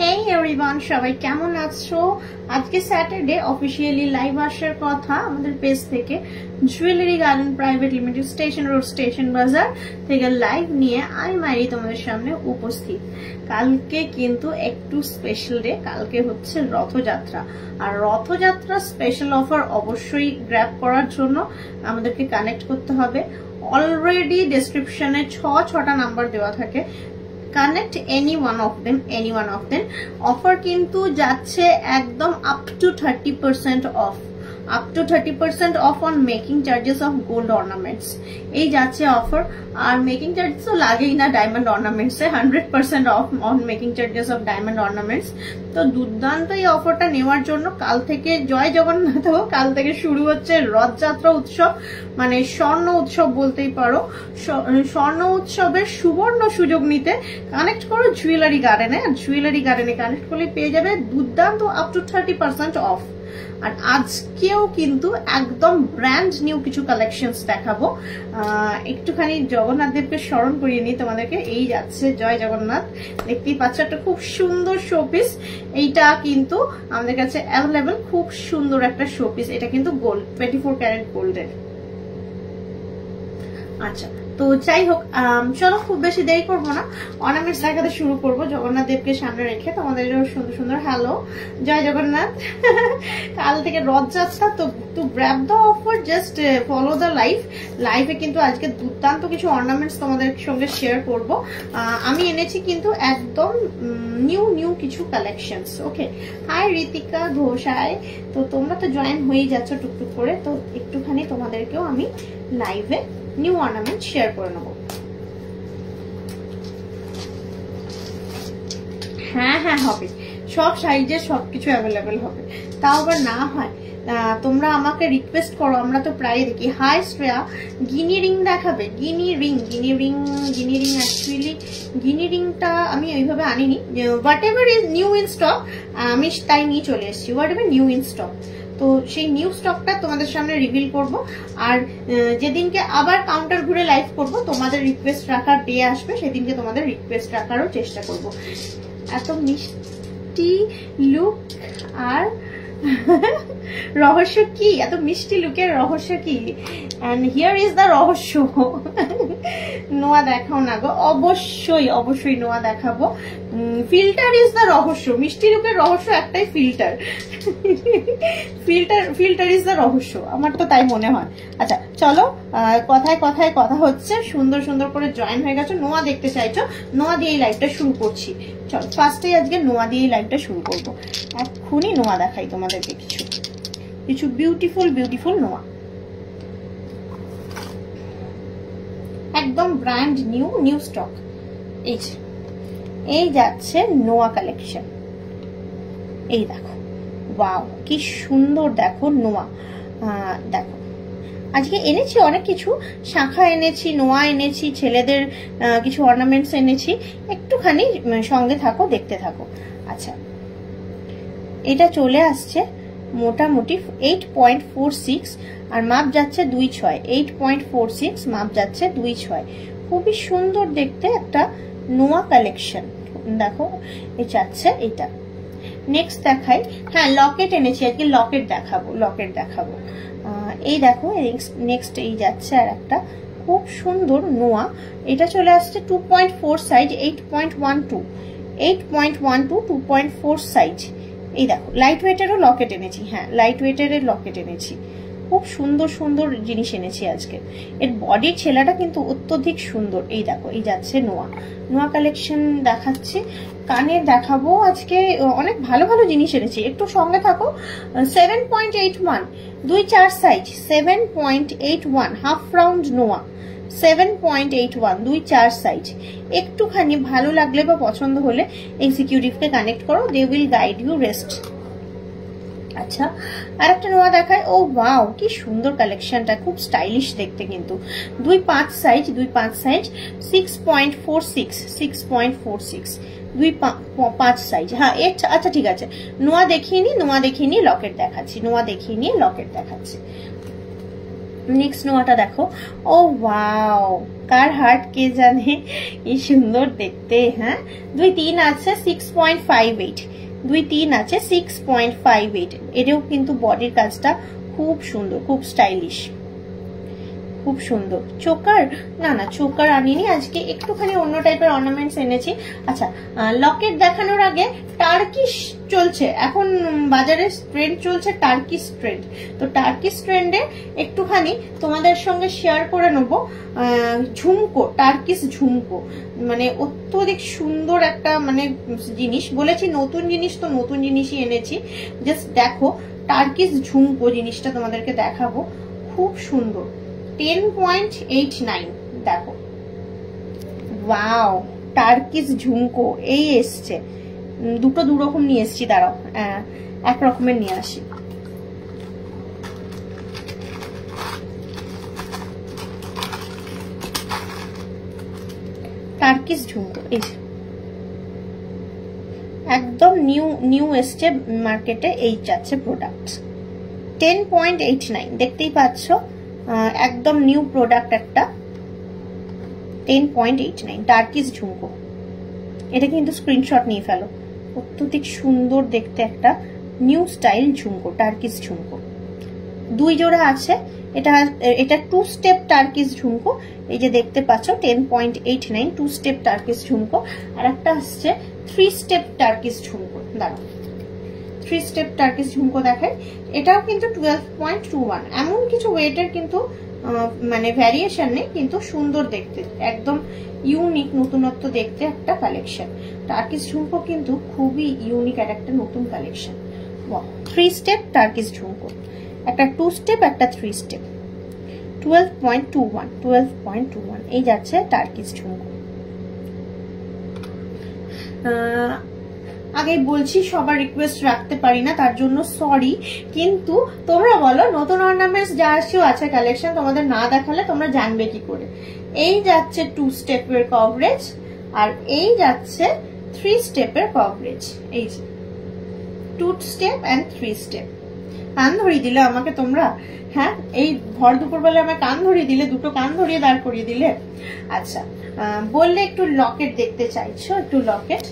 Hey everyone, সবাই কেমন আছো? আজকে স্যাটারডে অফিশিয়ালি লাইভ আসার কথা আমাদের পেজ থেকে jewellery garden private limited station road station বাজার থেকে লাইভ নিয়ে আমি মাইরি তোমাদের সামনে উপস্থিত। কালকে কিন্তু একটু স্পেশাল ডে, কালকে হচ্ছে রথযাত্রা। আর রথযাত্রা স্পেশাল অফার অবশ্যই গ্র্যাব করার জন্য আমাদেরকে কানেক্ট করতে হবে। অলরেডি ডেসক্রিপশনে ছটা নাম্বার দেওয়া থাকে। Connect any one of them. Offer কিন্তু যাচ্ছে একদম up to 30% off. Up to 30% off on making charges of gold ornaments. এই যাচ্ছে অফার। আর মেকিং চার্জেস তো লাগেই না diamond ornaments A, 100% of on making charges of diamond ornaments. তো দুর্দান্ত এই অফারটা নেওয়ার জন্য কাল থেকে জয় জগন্নাথ হোক, কাল থেকে শুরু হচ্ছে রথযাত্রা উৎসব, মানে স্বর্ণ উৎসব বলতেই পারো। স্বর্ণ উৎসবের সুবর্ণ সুযোগ নিতে কানেক্ট করো জুয়েলারি গার্ডেনে। আর জুয়েলারি গার্ডেনে কানেক্ট করলে পেয়ে যাবে দুর্দান্ত আপ টু 30% অফ। আর আজকেও কিন্তু একদম ব্র্যান্ড নিউ কিছু কালেকশনস দেখাবো। একটুখানি জগন্নাথ দেবকে স্মরণ করিয়ে নিই তোমাদেরকে। এই যাচ্ছে জয় জগন্নাথ, দেখতেই পাচ্ছ একটা খুব সুন্দর শোপিস। এইটা কিন্তু আমাদের কাছে অ্যাভেলেবেল, খুব সুন্দর একটা শোপিস। এটা কিন্তু গোল্ড, 24 ক্যারেট গোল্ডের। আচ্ছা, তো যাই হোক, চলো খুব বেশি দেরি করবো না, অর্নামেন্টস দেখাতে শুরু করবো জগন্নাথ দেবকে সামনে রেখে। তোমাদের সুন্দর সুন্দর হ্যালো, জয় জগন্নাথ। কাল থেকে রথযাত্রা, তো grab the offer, just follow the লাইফে কিন্তু আজকে দুর্দান্ত কিছু অর্নামেন্টস তোমাদের সঙ্গে শেয়ার করব। আমি এনেছি কিন্তু একদম নিউ কিছু কালেকশনস। ওকে, হাই ঋতিকা ঘোষ, হাই। তো তোমরা তো জয়েন হয়ে যাচ্ছ টুকটুক করে, তো একটুখানি তোমাদেরকেও আমি লাইভে নিউ অর্নামেন্ট শেয়ার করে নেব। হ্যাঁ হবে, সব সাইজের সবকিছু অ্যাভেলেবেল হবে। তাও আবার না হয় তোমরা আমাকে রিকোয়েস্ট করো, আমরা তো প্রায় দেখি। হাই শ্রেয়া, গিনি রিং দেখাবে? গিনি রিং অ্যাকচুয়ালি গিনি রিংটা আমি ওইভাবে আনিনি। What ever is new in stock আমি তাই নিয়ে চলে এসেছি। What ever new in stock, তো সেই নিউ স্টকটা তোমাদের সামনে রিভিল করব। আর যেদিনকে আবার কাউন্টার ঘুরে লাইভ করব, তোমাদের রিকোয়েস্ট রাখার ডে আসবে, সেদিনকে তোমাদের রিকোয়েস্ট রাখারও চেষ্টা করব। এত মিষ্টি লুক আর রহস্য কি? এত মিষ্টি লুকের রহস্য কি? এন্ড হিয়ার ইজ দ্য রহস্য। নোয়া দেখাও না গো? অবশ্যই নোয়া দেখাবো। ফিল্টার ইজ দ্য রহস্য। মিষ্টি লুকের রহস্য একটাই, ফিল্টার ইজ দ্য রহস্য, আমার তো তাই মনে হয়। আচ্ছা চলো, কথায় কথা হচ্ছে, সুন্দর করে জয়েন হয়ে গেছো, নোয়া দেখতে চাইছো, নোয়া দিয়ে এই লাইভটা শুরু করছি। চলো ফার্স্টে আজকে নোয়া দিয়ে এই লাইভটা শুরু করবো। এক্ষুনি নোয়া দেখাই তোমাদেরকে, কিছু বিউটিফুল নোয়া, একদম ব্র্যান্ড নিউ স্টক। এই যাচ্ছে নোয়া কালেকশন। এই দেখো, ওয়াও কি সুন্দর, দেখো নোয়া। দেখো আজকে এনেছি অনেক কিছু, শাখা এনেছি, নোয়া এনেছি, ছেলেদের কিছু অর্নামেন্টস এনেছি। একটুখানি সঙ্গে থাকো, দেখতে থাকো। আচ্ছা, এটা চলে আসছে মোটামুটি 8.46 আর মাপ যাচ্ছে 2.6। 8.46 মাপ যাচ্ছে 2.6। খুবই সুন্দর দেখতে একটা নোয়া কালেকশন। দেখো এই যাচ্ছে এটা। নেক্সট দেখাই। হ্যাঁ, লকেট এনেছি আজকে, লকেট দেখাবো। এই দেখো নেক্সট এই যাচ্ছে আর একটা খুব সুন্দর নোয়া। এটা চলে আসছে 2.4 সাইজ, 8.12 2.4 সাইজ। এই দেখো লাইট ওয়েটেরও লকেট এনেছি। হ্যাঁ, লাইট ওয়েটের লকেট এনেছি। খুব সুন্দর জিনিস এনেছি আজকে। এর বডির ছেলাটা কিন্তু অত্যধিক সুন্দর। এই দেখো, এই যাচ্ছে নোয়া কালেকশন দেখাচ্ছি। কানের দেখাবো আজকে, অনেক ভালো জিনিস এনেছি, একটু সঙ্গে থাকো। 7.81 2.4 সাইজ, 7.81 হাফ রাউন্ড নোয়া, 7.81 2.4 সাইজ। একটুখানি ভালো লাগলে বা পছন্দ হলে এক্সিকিউটিভকে কানেক্ট করো, they will guide you rest. আচ্ছা, আর একটা নোয়া দেখায়। ও ওয়াও, কি সুন্দর কালেকশনটা, খুব স্টাইলিশ দেখতে কিন্তু। 2.5 সাইজ, 6.46 2.5 সাইজ। হ্যাঁ আচ্ছা ঠিক আছে, নোয়া দেখিয়ে নি, লকেট দেখাচ্ছি। নেক্সট নোয়াটা দেখো, ও ওয়াও, কার হার্ট কে জানে, কি সুন্দর দেখতে। হ্যাঁ 2-3 আছে 6.58, 2-3 আছে 6.58। এটাও কিন্তু বডির কাজটা খুব সুন্দর, খুব স্টাইলিশ, খুব সুন্দর। চোকার না চোকার আনিনি আজকে, একটুখানি অন্য টাইপের অর্নামেন্টস এনেছি। আচ্ছা লকেট দেখানোর আগে, টার্কিশ চলছে এখন বাজারে, ট্রেন্ড চলছে টার্কিশ ট্রেন্ড। তো টার্কিশ ট্রেন্ডে একটুখানি তোমাদের সঙ্গে শেয়ার করে নেবো ঝুমকো, টার্কিশ ঝুমকো, মানে অত্যধিক সুন্দর একটা মানে জিনিস। বলেছি নতুন জিনিস, তো নতুন জিনিসই এনেছি। জাস্ট দেখো টার্কিশ ঝুমকো জিনিসটা তোমাদেরকে দেখাবো, খুব সুন্দর। 10.89 দেখো, ওয়াও, টার্কিশ ঝুমকো এই এসছে। দুটো দুরকম নিয়ে এসছি, দাঁড়াও এক রকমের নিয়ে আসি। টার্কিশ ঝুমকো এই একদম নিউ এসছে মার্কেটে, এই যাচ্ছে প্রোডাক্ট। 10.89 দেখতেই পাচ্ছ, একদম নিউ প্রোডাক্ট একটা। 10.89 টার্কিশ ঝুমকো, এটা কিন্তু স্ক্রিনশট নিয়ে ফেলো। অত্যধিক সুন্দর দেখতে একটা নিউ স্টাইল ঝুমকো, টার্কিশ ঝুমকো। 2 জোড়া আছে। এটা 2 স্টেপ টার্কিশ ঝুমকো, এই যে দেখতে পাচ্ছ 10.89 2 স্টেপ টার্কিশ ঝুমকো। আর একটা আসছে 3 স্টেপ টার্কিশ ঝুমকো, দাঁড়াও 3 স্টেপ টার্কিশ ঝুমকো দেখায়। এটাও কিন্তু 12.21, এমন কিছু ওয়েটের কিন্তু মানে ভ্যারিয়েশন নেই, কিন্তু সুন্দর দেখতে, একদম ইউনিক নতুনত্ব দেখতে একটা কালেকশন। টার্কিশ ঝুমকো কিন্তু খুবই ইউনিক আর একটা নতুন কালেকশন। 3 স্টেপ টার্কিশ ঝুমকো, একটা 2 স্টেপ, একটা 3 স্টেপ। 12.21 এই যাচ্ছে টার্কিশ ঝুমকো। আগে বলছি সবার রিকোয়েস্ট রাখতে পারি না, তার জন্য সরি। কিন্তু তোমরা বলো নতুন অর্নামেন্টস যা আসছেও আছে কালেকশন, তোমাদের না দেখালে তোমরা জানবে কি করে। এই যাচ্ছে 2 স্টেপের কভারেজ, আর এই যাচ্ছে 3 স্টেপের কভারেজ। এই যে 2 স্টেপ এন্ড 3 স্টেপ। কান ধরিয়ে দিলে আমাকে তোমরা, হ্যাঁ এই ভর দুপুর বেলা আমার কান ধরিয়ে দিলে, দুটো কান ধরিয়ে দাঁড় করিয়ে দিলে। আচ্ছা বললে একটু লকেট দেখতে চাইছো, একটু লকেট,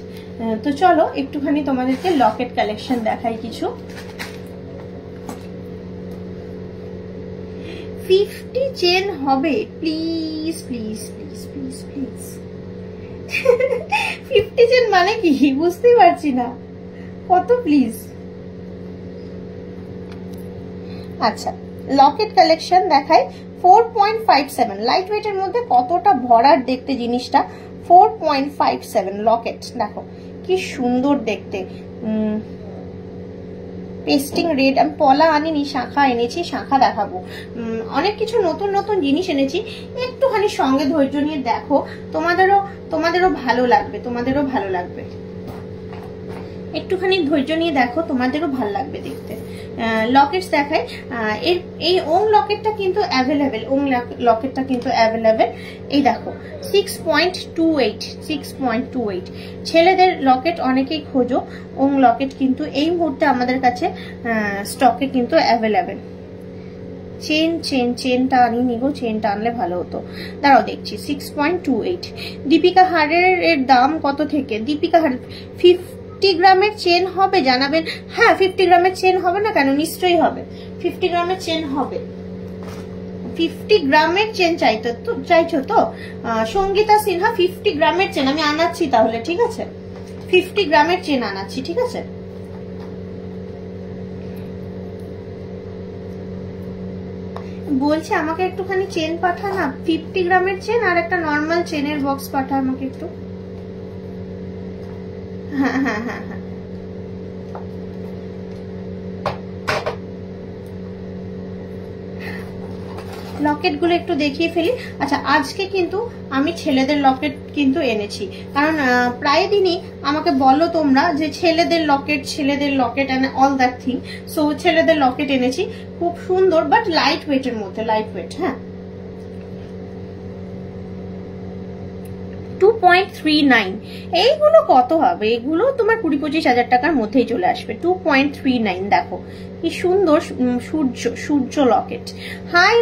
তো চলো একটুখানি তোমাদেরকে লকেট কালেকশন দেখাই কিছু। 50 চেন হবে please please please please please. 50 chain মানে কি বুঝতেই পারছি না, কত প্লিজ। আচ্ছা লকেট কালেকশন দেখাই। 4.57 লাইট ওয়েটের মধ্যে কতটা ভরার দেখতে জিনিসটা। 4.57 লকেট, দেখো কি সুন্দর দেখতে। পেস্টিং রেড, আমি পলা আনিনি, শাখা এনেছি, শাখা দেখাবো। অনেক কিছু নতুন নতুন জিনিস এনেছি, একটুখানি সঙ্গে ধৈর্য নিয়ে দেখো, তোমাদেরও ভালো লাগবে, তোমাদেরও ভালো লাগবে। একটুখানি ধৈর্য নিয়ে দেখো, তোমাদেরও ভালো লাগবে দেখতে। লকেটস দেখাই। এই ওং লকেটটা কিন্তু অ্যাভেলেবেল, ওং লকেটটা কিন্তু অ্যাভেলেবেল। এই দেখো 6.28 ছেলেদের লকেট অনেকেই খোঁজো, ওং লকেট কিন্তু এই মুহূর্তে আমাদের কাছে স্টকে কিন্তু অ্যাভেলেবেল। চেনটা আনিনি গো, চেনটা আনলে ভালো হতো, দাঁড়াও দেখছি। 6.28। দীপিকা হারের দাম কত থেকে? দীপিকা হার 50 গ্রামের চেন হবে জানাবেন। হ্যাঁ 50 গ্রামের চেন হবে না কেন, নিশ্চয়ই হবে। 50 গ্রামের চেন হবে। 50 গ্রামের চেন চাইছো তো? সঙ্গীতা সিনহা 50 গ্রামের চেন আমি আনাচ্ছি তাহলে, ঠিক আছে? 50 গ্রামের চেন আনাচ্ছি, ঠিক আছে? বলছি আমাকে একটুখানি চেন পাঠা না, 50 গ্রামের চেন আর একটা নর্মাল চেনের বক্স পাঠা আমাকে একটু। হ্যাঁ হ্যাঁ হ্যাঁ হ্যাঁ লকেট গুলো একটু দেখিয়ে ফেলি। আচ্ছা আজকে কিন্তু আমি ছেলেদের লকেট কিন্তু এনেছি, কারণ প্রায় দিনই আমাকে বলো তোমরা যে ছেলেদের locket and all that thing. So ছেলেদের লকেট এনেছি, খুব সুন্দর বাট লাইট ওয়েটের মধ্যে, লাইট ওয়েট। হ্যাঁ 2.39 এইগুলো কত হবে? এগুলো তোমার 20-25 হাজার টাকার মধ্যেই চলে আসবে। 2.39 দেখো কি সুন্দর সূর্য লকেট। হাই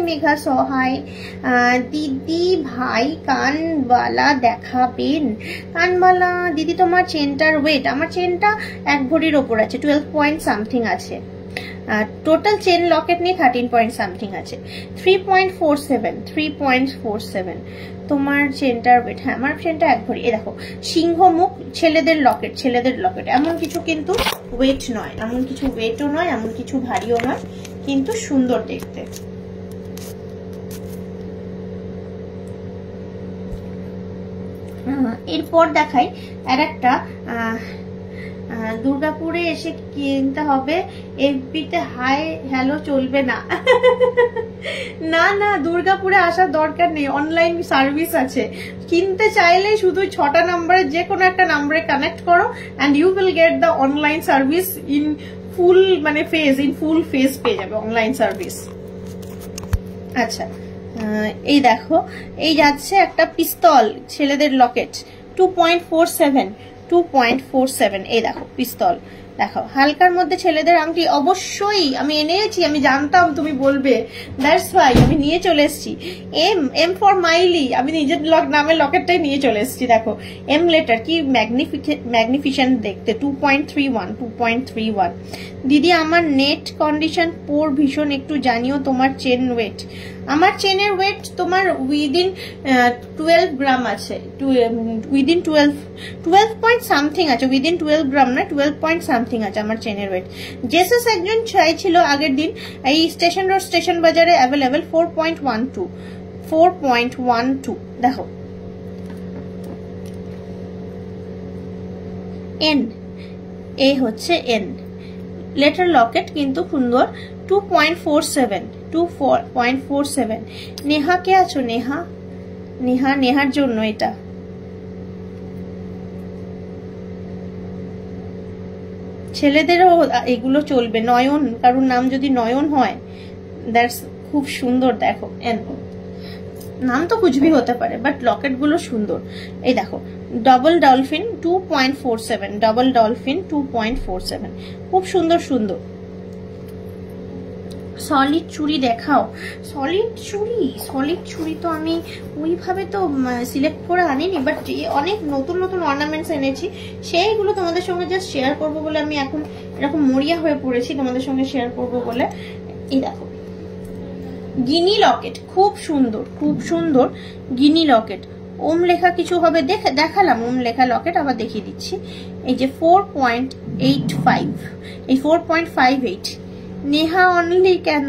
মেঘা সহাই দিদি ভাই কানবালা দেখাবেন। কানবালা দিদি তোমার চেনটার ওয়েট, আমার চেনটা 1 ভরির ওপর আছে, 12 পয়েন্ট সামথিং আছে। টোটাল চেন লকেট নিয়ে 13 পয়েন্ট সামথিং আছে। 3.47 তোমার চেনটার ওয়েট। হ্যাঁ আমার চেনটা 1 ভরি। এ দেখো সিংহ মুখ, ছেলেদের লকেট, এমন কিছু কিন্তু ওয়েট নয়, এমন কিছু ওয়েটও নয়, এমন কিছু ভারীও নয়, কিন্তু সুন্দর দেখতে। এরপর দেখাই আর একটা, দুর্গাপুরে এসে কিনতে হবে, এফবিতে হাই হ্যালো চলবে না। না দুর্গাপুরে আসার দরকার নেই, অনলাইন সার্ভিস আছে। কিনতে চাইলে শুধু 6টা নাম্বারে যে কোনো একটা নাম্বারে কানেক্ট করো and you will get the online service in full, মানে ফুল ফেজ পেয়ে যাবে অনলাইন সার্ভিস। আচ্ছা এই দেখো, এই যাচ্ছে একটা পিস্তল ছেলেদের লকেট, 2.47 এই দেখো পিস্তল। দেখো হালকার মধ্যে ছেলেদের আংটি, অবশ্যই আমি এনেছি, আমি জানতাম তুমি বলবে, দ্যাটস ওয়াই আমি নিয়ে চলে এসেছি। এম ফর মাইলি, আমি নিজের নামের লকেটটাই নিয়ে চলে এসেছি। দেখো এম লেটার, কি ম্যাগনিফিসেন্ট দেখতে। 2.31 দিদি আমার নেট কন্ডিশন পোর ভীষণ, একটু জানিও তোমার চেন ওয়েট। আমার চেনের ওয়েট তোমার উইদিন 12 গ্রাম আছে, উইদিন 12 পয়েন্ট সামথিং আছে, উইদিন 12 গ্রাম না, 12 পয়েন্ট সামথিং আছে আমার চেনের ওয়েট। জেসাস একজন চাইছিল আগের দিন, এই স্টেশন রোড স্টেশন বাজারে অ্যাভেলেবেল 4.12 দেখো। এন, এ হচ্ছে এন লেটার লকেট, কিন্তু সুন্দর। 2.47 নেহা কে আছো? নেহার জন্য এটা। ছেলেদেরও এগুলো চলবে। নয়ন, কারোর নাম যদি নয়ন হয়, দ্যাটস খুব সুন্দর। দেখো এন, নাম তো কুছবি হতে পারে, বাট লকেট গুলো সুন্দর। এই দেখো ডাবল ডলফিন 2.47, ডাবল ডলফিন 2.47, খুব সুন্দর। সলিড চুড়ি দেখাও। সলিড চুড়ি তো আমি ওইভাবে তো সিলেক্ট করে আনিনি, বাট অনেক নতুন অর্নামেন্টস এনেছি, সেইগুলো তোমাদের সঙ্গে জাস্ট শেয়ার করবো বলে আমি এখন এরকম মরিয়া হয়ে পড়েছি তোমাদের সঙ্গে শেয়ার করবো বলে। এই দেখো গিনি লকেট, খুব সুন্দর গিনি লকেট। ওম লেখা কিছু হবে, দেখালাম ওম লেখা লকেট, আবার দেখিয়ে দিচ্ছি। এই যে 4.85, এই 4.58। নেহা অনলি কেন?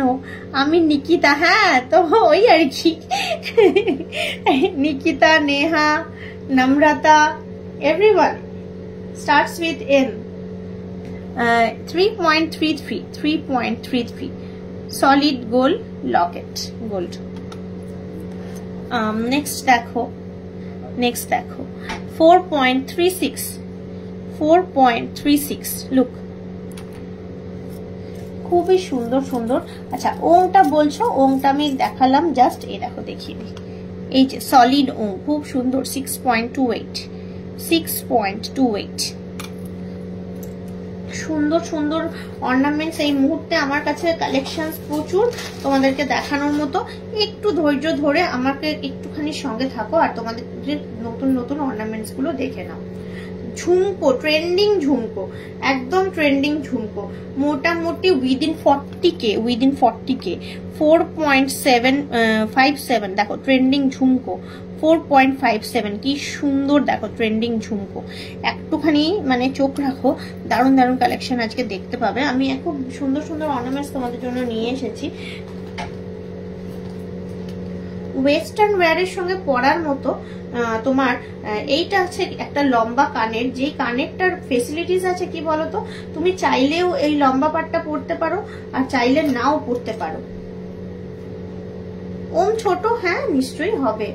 আমি নিকিতা। হ্যাঁ তো ওই আর কি, নিকিতা, নেহা, নম্রতা, everyone starts with an. 3.33 solid gold Locket, gold. Next দেখো 4.36 লুক, খুবই সুন্দর। আচ্ছা ওংটা বলছো, ওংটা আমি দেখালাম জাস্ট, এই দেখো দেখিয়ে দিই। এই যে সলিড ওং, খুব সুন্দর। 6.28 সুন্দর অর্নামেন্টস এই মুহূর্তে আমার কাছে কালেকশন প্রচুর, তোমাদেরকে দেখানোর মতো। একটু ধৈর্য ধরে আমাকে একটুখানি সঙ্গে থাকো আর তোমাদের নতুন অর্নামেন্টস গুলো দেখে নাও। ঝুমকো, ট্রেন্ডিং ঝুমকো, একদম ট্রেন্ডিং ঝুমকো, মোটামুটি উইদিন 40K 4.57 দেখো ট্রেন্ডিং ঝুমকো 4.57, কি সুন্দর দেখো ট্রেন্ডিং ঝুমকো। একটুখানি মানে চোখ রাখো, দারুণ কালেকশন আজকে দেখতে পাবে। আমি খুব সুন্দর অর্নামেন্টস তোমাদের জন্য নিয়ে এসেছি। ওয়েস্টার্ন ওয়্যারের সঙ্গে পরার মতো তোমার এইটা আছে একটা লম্বা কানের, যে কানেরটার ফেসিলিটিস আছে কি বলতো, তুমি চাইলেও এই লম্বা পাটটা পরতে পারো আর চাইলে নাও পরতে পারো। ওম ছোট, হ্যাঁ নিশ্চয়ই হবে।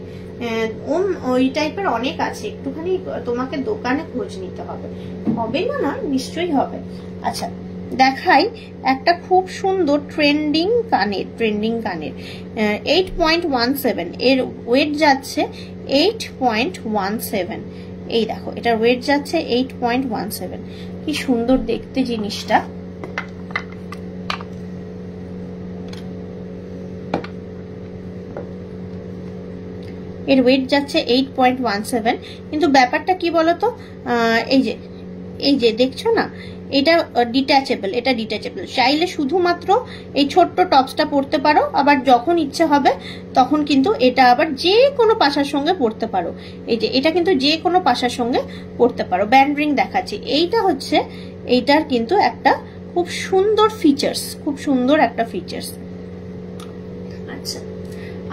ওম ওই টাইপের অনেক আছে, একটুখানি তোমাকে দোকানে খোঁজ নিতে হবে না, নিশ্চয়ই হবে। আচ্ছা দেখাই একটা খুব সুন্দর ট্রেন্ডিং কানের 8.17 এর ওয়েট যাচ্ছে 8.17। এই দেখো এটার ওয়েট যাচ্ছে 8.17। কি সুন্দর দেখতে জিনিসটা। এর ওয়েট যাচ্ছে 8.17। কিন্তু ব্যাপারটা কি বলতো, এই যে দেখছো না, এটা ডিট্যাচেবল, চাইলে শুধুমাত্র এই ছোট্ট টপসটা পরতে পারো, আবার যখন ইচ্ছে হবে তখন কিন্তু এটা আবার যে কোনো পাশার সঙ্গে পরতে পারো। এই যে এটা কিন্তু যে কোনো পাশার সঙ্গে পরতে পারো। ব্যান্ড রিং দেখাচ্ছি, এইটা হচ্ছে এইটার কিন্তু একটা খুব সুন্দর ফিচার্স, আচ্ছা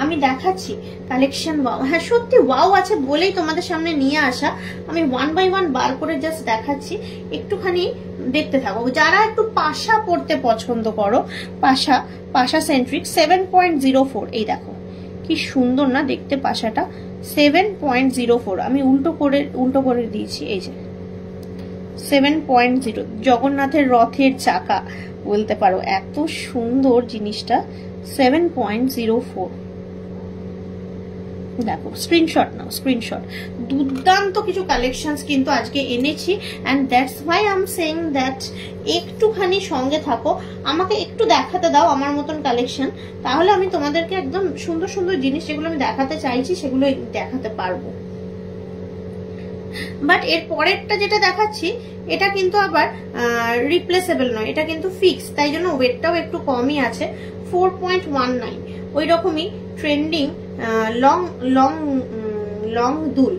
আমি দেখাচ্ছি কালেকশন। ওয়াও, হ্যাঁ সত্যি ওয়াও আছে বলেই তোমাদের সামনে নিয়ে আসা। আমি 1 বাই 1 বার করে জাস্ট দেখাচ্ছি, একটুখানি দেখতে থাকো। যারা একটু পাশা পড়তে পছন্দ করো, পাশা সেন্ট্রিক 7.04। এই দেখো কি সুন্দর না দেখতে পাশাটা, 7.04। আমি উল্টো করে দিয়েছি, এই যে 7.0, জগন্নাথের রথের চাকা বলতে পারো, এত সুন্দর জিনিসটা। 7.04 দেখো, স্ক্রিনশট নাও, স্ক্রিনশট। দুর্দান্ত কিছু কালেকশনস কিন্তু আজকে এনেছি, and that's why I am saying that একটুখানি সঙ্গে থাকো, আমাকে একটু দেখাতে দাও আমার মতন কালেকশন, তাহলে আমি তোমাদেরকে একদম সুন্দর সুন্দর জিনিস যেগুলো আমি দেখাতে চাইছি সেগুলো দেখাতে পারবো। বাট এর পরেরটা যেটা দেখাচ্ছি এটা কিন্তু আবার রিপ্লেসেবল নয়, এটা কিন্তু ফিক্স, তাই জন্য ওয়েটটাও একটু কমই আছে। 4.19 ওই রকমই ট্রেন্ডিং লং দুল,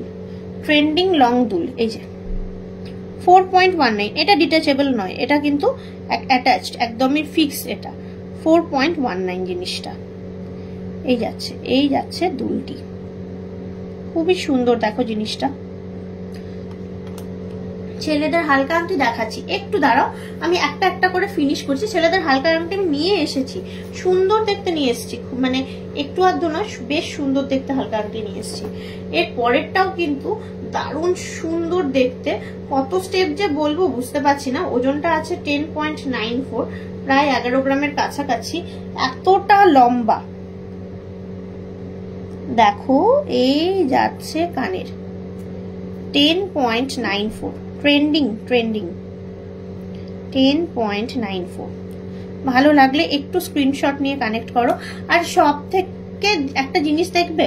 ট্রেন্ডিং লং দুল। এই যে 4.19, এটা ডিটাচেবল নয়, এটা কিন্তু অ্যাটাচড, একদমই ফিক্স। এটা 4.19 জিনিসটা। এই যাচ্ছে দুলটি, খুবই সুন্দর দেখো জিনিসটা। ছেলেদের হালকা আংটি দেখাচ্ছি, একটু দাঁড়াও, আমি একটা একটা করে ফিনিশ করছি। ছেলেদের হালকা আংটি আমি নিয়ে এসেছি, সুন্দর দেখতে নিয়ে এসেছি, মানে একটু আধটু না, বেশ সুন্দর দেখতে হালকা আংটি নিয়ে এসেছি। এর পরেরটাও কিন্তু দারুণ সুন্দর দেখতে, কত স্টেপ যে বলবো বুঝতে পারছি না। ওজনটা আছে 10.94, প্রায় 11 গ্রামের কাছাকাছি, এতটা লম্বা। দেখো এই যাচ্ছে কানের 10.94, ট্রেন্ডিং 10.94। ভালো লাগলে একটু স্ক্রিনশট নিয়ে কানেক্ট করো। আর সব থেকে একটা জিনিস দেখবে,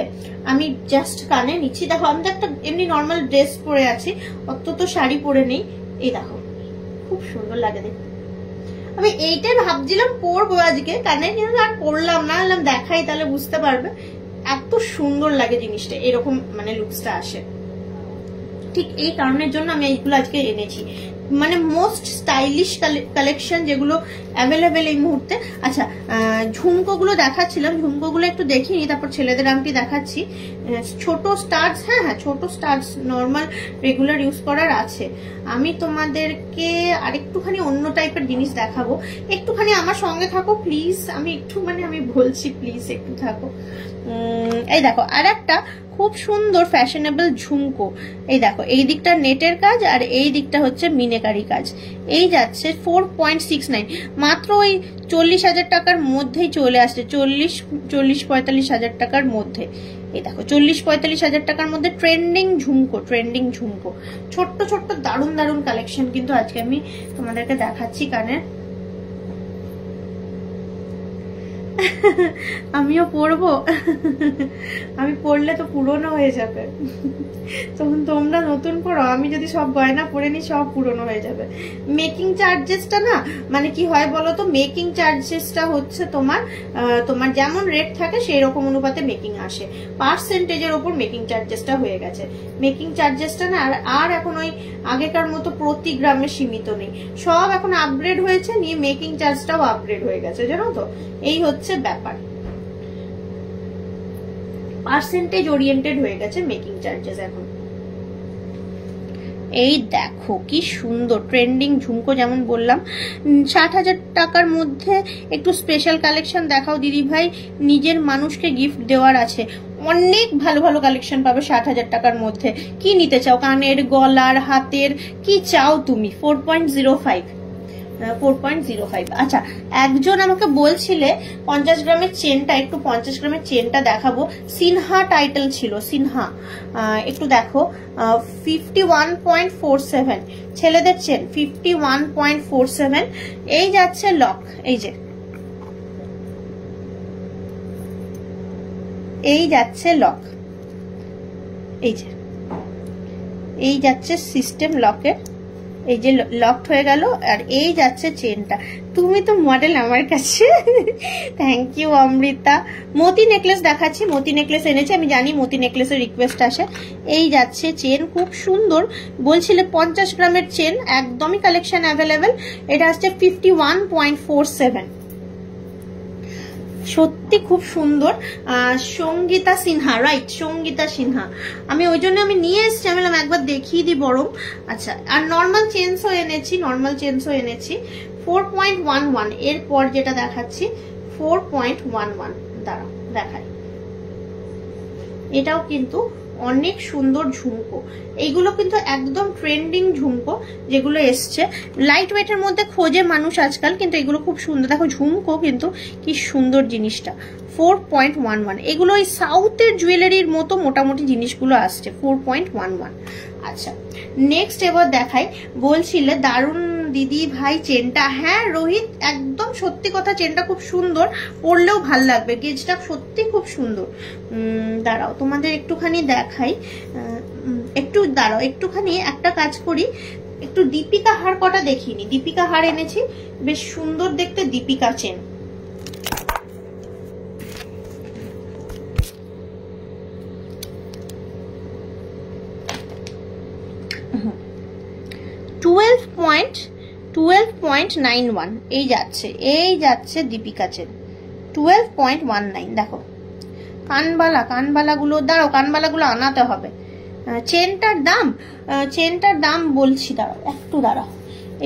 আমি জাস্ট কানে নিচ্ছি, দেখো আমি তো একটা এমনি নর্মাল ড্রেস পরে আছি, অত তো শাড়ি পরে নেই। এই দেখো খুব সুন্দর লাগে দেখতে। আমি এইটাই ভাবছিলাম পরবো আজকে কানে, কিন্তু আর পরলাম না, দেখাই তাহলে বুঝতে পারবে। এত সুন্দর লাগে জিনিসটা, এরকম মানে লুকসটা আসে। ঠিক এই কারণের জন্য আমি এইগুলো আজকে এনেছি, মানে মোস্ট স্টাইলিশ কালেকশন যেগুলো অ্যাভেলেবেল এই মুহূর্তে। আচ্ছা ঝুমকোগুলো দেখাচ্ছিলাম, ঝুমকোগুলো একটু দেখিনি, তারপর ছেলেদের আংটি দেখাচ্ছি। ছোট স্টার্স, হ্যাঁ ছোট স্টার্স নর্মাল রেগুলার ইউজ করার আছে। আমি তোমাদেরকে আরেকটুখানি অন্য টাইপের জিনিস দেখাবো, একটুখানি আমার সঙ্গে থাকো প্লিজ। আমি বলছি প্লিজ একটু থাকো। এই দেখো আর একটা খুব সুন্দর ফ্যাশনেবল ঝুমকো। এই দেখো এই দিকটা নেটের কাজ আর এই দিকটা হচ্ছে মিনেকারি কাজ। এই যাচ্ছে 4.69, মাত্র ওই 40,000 টাকার মধ্যেই চলে আসছে, 40-45,000 টাকার মধ্যে। এই দেখো 40-45,000 টাকার মধ্যে ট্রেন্ডিং ঝুমকো, ছোট্ট ছোট্ট দারুণ দারুণ কালেকশন কিন্তু আজকে আমি তোমাদেরকে দেখাচ্ছি কানের। আমিও পরবো, আমি পরলে তো পুরনো হয়ে যাবে, তখন তোমরা নতুন পরো, আমি যদি সব গয়না পরে নি সব পুরনো হয়ে যাবে। মেকিং চার্জেসটা না, মানে কি হয় বলো তো, মেকিং চার্জেসটা হচ্ছে তোমার যেমন রেট থাকে সেই রকম অনুপাতে মেকিং আসে, পার্সেন্টেজের ওপর মেকিং চার্জেসটা হয়ে গেছে। মেকিং চার্জেসটা না আর এখন ওই আগেকার মতো প্রতি গ্রামে সীমিত নেই, সব এখন আপগ্রেড হয়েছে, নিয়ে মেকিং চার্জটাও আপগ্রেড হয়ে গেছে, জানো তো, এই হচ্ছে ব্যাপার। পার্সেন্টেজ ওরিয়েন্টেড হয়ে গেছে মেকিং চার্জেস এখন। এই দেখো কি সুন্দর ট্রেন্ডিং ঝুমকো, যেমন বললাম 60,000 টাকার মধ্যে একটু স্পেশাল কালেকশন দেখাও দিদি ভাই, নিজের মানুষকে গিফট দেওয়ার আছে। অনেক ভালো ভালো কালেকশন পাবে 60,000 টাকার মধ্যে। কি নিতে চাও, কানের, গলার, হাতের, কি চাও তুমি? 4.05 4.05। আচ্ছা, একজন আমাকে বলছিলে 50 গ্রামের চেনটা, একটু 50 গ্রামের চেনটা দেখাবো। সিনহা টাইটেল ছিল, সিনহা, একটু দেখো। 51.47 ছেলেদের চেন, 51.47। এই যাচ্ছে লক, এই যে এই যাচ্ছে লক, এই যাচ্ছে সিস্টেম লকের, এই যে লকড হয়ে গেল। আর এই যাচ্ছে চেনটা। তুমি তো মডেল আমার কাছে। Thank you Amrita. মতি নেকলেস দেখাচ্ছি, মতি নেকলেস এনেছি, আমি জানি মতি নেকলেসের রিকোয়েস্ট আসে। এই যাচ্ছে চেন, খুব সুন্দর। বলছিলে 50 গ্রামের চেন, একদমই কালেকশন অ্যাভেলেবেল। এটা আসছে 51.47। সত্যি খুব সুন্দর। সঙ্গীতা সিনহা, রাইট, সঙ্গীতা সিনহা। আমি ওই জন্য আমি নিয়ে এসছি, আমি একবার দেখিয়ে দিই বরং। আচ্ছা, আর নর্মাল চেনসও এনেছি, 4.11। এরপর যেটা দেখাচ্ছি 4.11, দাঁড়াও দেখাই। এটাও কিন্তু অনেক সুন্দর ঝুমকো। এইগুলো কিন্তু একদম ট্রেন্ডিং ঝুমকো যেগুলো এসছে। লাইট ওয়েটের মধ্যে খোঁজে মানুষ আজকাল, কিন্তু এগুলো খুব সুন্দর। দেখো ঝুমকো কিন্তু কি সুন্দর জিনিসটা। 4.11। এগুলো ওই সাউথের জুয়েলারির মতো মোটামুটি জিনিসগুলো আসছে। 4.11। আচ্ছা, নেক্সট এবার দেখাই। বলছিলে দারুণ দিদি ভাই চেনটা। হ্যাঁ রোহিত, একদম সত্যি কথা, চেনটা খুব সুন্দর, পরলেও ভাল লাগবে। গেজটা সত্যি খুব সুন্দর। দাঁড়াও তোমাদের একটুখানি দেখাই, একটু দাঁড়াও, একটুখানি একটা কাজ করি, একটু দীপিকা হার কটা দেখিনি। দীপিকা হার এনেছি, বেশ সুন্দর দেখতে দীপিকা চেন। $12.91 এই যাচ্ছে দীপিকা চেন। 12.19। দেখো কানবালা গুলো, দাঁড়াও কানবালাগুলো আনাতে হবে। চেনটার দাম বলছি, দাঁড়াও একটু দাঁড়াও।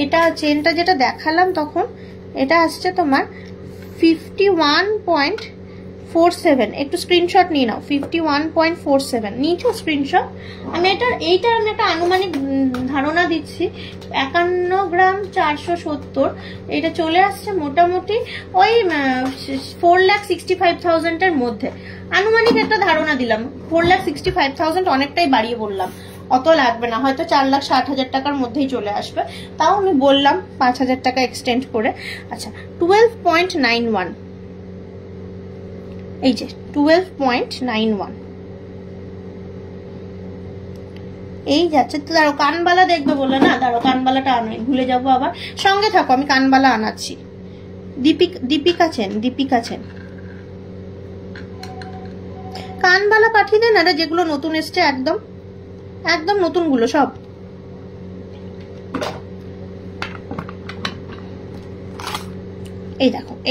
এটা চেনটা যেটা দেখালাম তখন, এটা আসছে তোমার 51.47। একটু স্ক্রিনশট নিয়ে নাও। 51.47 নিয়েছো স্ক্রিনশট? আমি এইটার আমি একটা আনুমানিক ধারণা দিচ্ছি। 51 গ্রাম 470। এটা চলে আসছে মোটামুটি ওই 4,65,000 এর মধ্যে। আনুমানিক একটা ধারণা দিলাম। 4,65,000 অনেকটাই বাড়িয়ে বললাম, অত লাগবে না, হয়তো 4,60,000 টাকার মধ্যেই চলে আসবে। তাও আমি বললাম 5,000 টাকা এক্সটেন্ড করে। আচ্ছা, 12.91। এই যে 12.91 এই যাচ্ছে। তো দাঁড়ো, কানবালা দেখবে বলে না, দাঁড়ো কানবালাটা আনাই, ভুলে যাবো আবার। সঙ্গে থাকো, আমি কানবালা আনাচ্ছি। দীপিকা চেন কানবালা পাঠিয়ে দেন। আরে যেগুলো নতুন এসছে, একদম নতুন গুলো সব।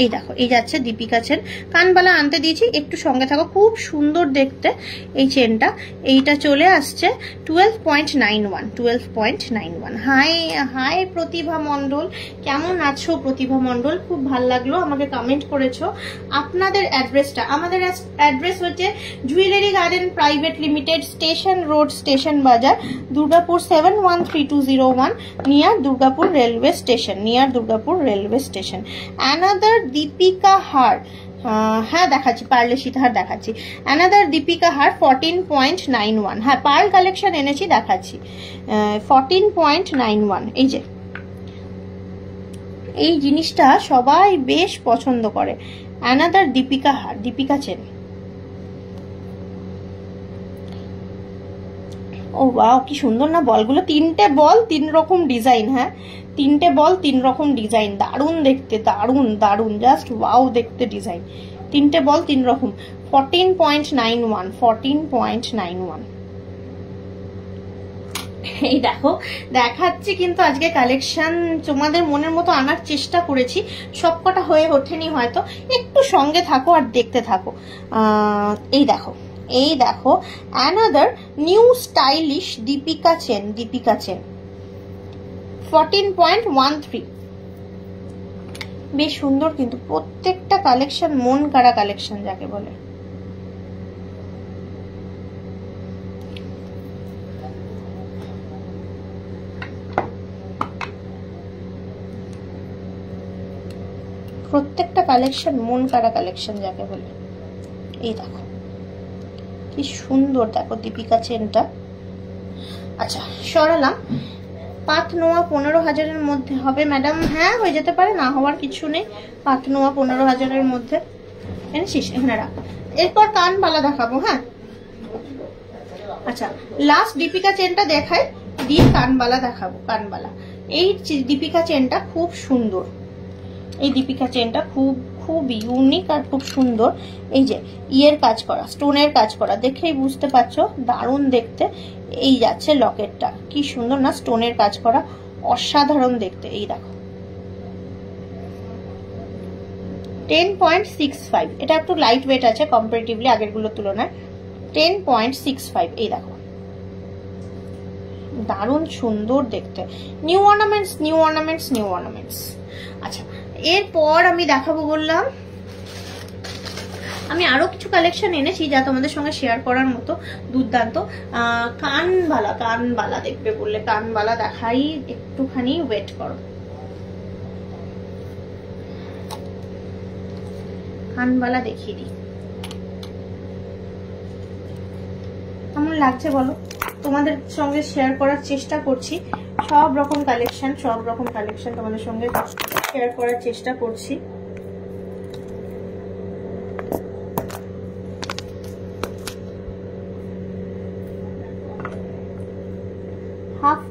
এই দেখো এই যাচ্ছে দীপিকা চেন। কানবালা আনতে দিয়েছি, একটু সঙ্গে থাকো, খুব সুন্দর দেখতে এই চেনটা। এইটা চলে আসছে 12.91। হাই প্রতিভা মণ্ডল, কেমন আছো প্রতিভা মণ্ডল? খুব ভালো লাগলো, আমাকে কমেন্ট করেছো। আপনাদের অ্যাড্রেসটা, আমাদের অ্যাড্রেস হচ্ছে jewellery garden private limited, station road, station বাজার, Durgapur 713201, near Durgapur railway station. Another Deepika হার, হ্যাঁ দেখাচ্ছি, পার্লের সীতাহার দেখাচ্ছি। Another দীপিকা হার 14.91। হ্যাঁ, পার্ল কালেকশন এনেছি, দেখাচ্ছি। 14.91। এই যে এই জিনিসটা সবাই বেশ পছন্দ করে। Another দীপিকা হার, দীপিকা চেন। ও ওয়াও, কি সুন্দর না বলগুলো। 3টে বল 3 রকম ডিজাইন। হ্যাঁ, 3টে বল 3 রকম ডিজাইন। দারুণ দেখতে, দারুণ, জাস্ট ওয়াও দেখতে ডিজাইন। 3টে বল 3 রকম। 14.91। এই দেখো দেখাচ্ছি, কিন্তু আজকে কালেকশন তোমাদের মনের মতো আনার চেষ্টা করেছি, সবকটা হয়ে ওঠেনি হয়তো। একটু সঙ্গে থাকো আর দেখতে থাকো। এই দেখো another new stylish Deepika chain. 14.13। বেশ সুন্দর, কিন্তু প্রত্যেকটা কালেকশন মন কাড়া কালেকশন যাকে বলে। প্রত্যেকটা কালেকশন মন কাড়া কালেকশন যাকে বলে। এই দেখো কি সুন্দর, দেখো দীপিকা চেনটা। আচ্ছা সরালাম। পাত নোয়া 15,000-এর মধ্যে হবে ম্যাডাম? হ্যাঁ হয়ে যেতে পারে, না হওয়ার কিছু নেই। পাত নোয়া 15,000-এর মধ্যে এনেছিস, এখানে রাখ। এরপর কানবালা দেখাবো। হ্যাঁ আচ্ছা লাস্ট দীপিকা চেনটা দেখাই, দিয়ে কানবালা দেখাবো। কানবালা, এই দীপিকা চেনটা খুব সুন্দর। এই দীপিকা চেনটা খুব খুব ইউনিক আর খুব সুন্দর। এই যে ইয়ের কাজ করা, স্টোনের কাজ করা, দেখেই বুঝতে পারছো দারুণ দেখতে। এই যাচ্ছে লকেটটা, কি সুন্দর না, স্টোনের কাজ করা, অসাধারণ দেখতে। এই দেখো 10.65, এটা একটু লাইট ওয়েট আছে কম্পারেটিভলি আগের গুলোর তুলনায়। 10.65, এই দেখো দারুণ সুন্দর দেখতে। New ornaments, new ornaments, new ornaments. আচ্ছা এরপর আমি দেখাবো বললাম, আমি আরো কিছু কালেকশন এনেছি যা তোমাদের সঙ্গে শেয়ার করার মতো দুর্দান্ত। কানবালা, কানবালা দেখবে বললে কানবালা দেখাই, একটুখানি ওয়েট করো। কানবালা দেখিয়ে দিই, কেমন লাগছে বলো? তোমাদের সঙ্গে শেয়ার করার চেষ্টা করছি, সব রকম কালেকশন, সব রকম কালেকশন তোমাদের সঙ্গে শেয়ার করার চেষ্টা করছি। হাফ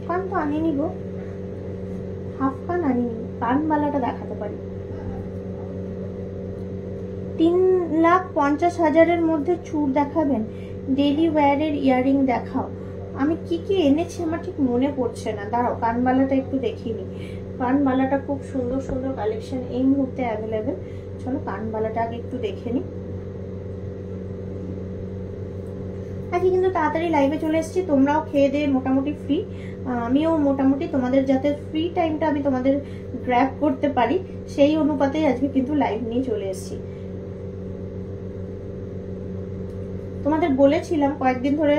কান তো আনিনি গো, হাফ কান আনিনি, কানবালাটা দেখাতে পারি। 3,50,000-এর মধ্যে চুড় দেখাবেন? ডেলি ওয়্যারের ইয়ারিং দেখাও। আমি কি কি এনেছি আমার ঠিক মনে পড়ছে না, দাঁড়াও কানবালাটা একটু দেখিনি। কানবালাটা খুব সুন্দর সুন্দর কালেকশন এই মুহূর্তে অ্যাভেলেবেল। চলো কানবালাটা আগে একটু দেখে নি। আজকে কিন্তু তাড়াতাড়ি লাইভে চলে এসেছি, তোমরাও খেয়ে দিয়ে মোটামুটি ফ্রি, আমিও মোটামুটি, তোমাদের যাতে ফ্রি টাইমটা আমি তোমাদের গ্র্যাব করতে পারি সেই অনুপাতেই আজকে কিন্তু লাইভ নিয়ে চলে এসেছি। তোমাদের বলেছিলাম কয়েকদিন ধরে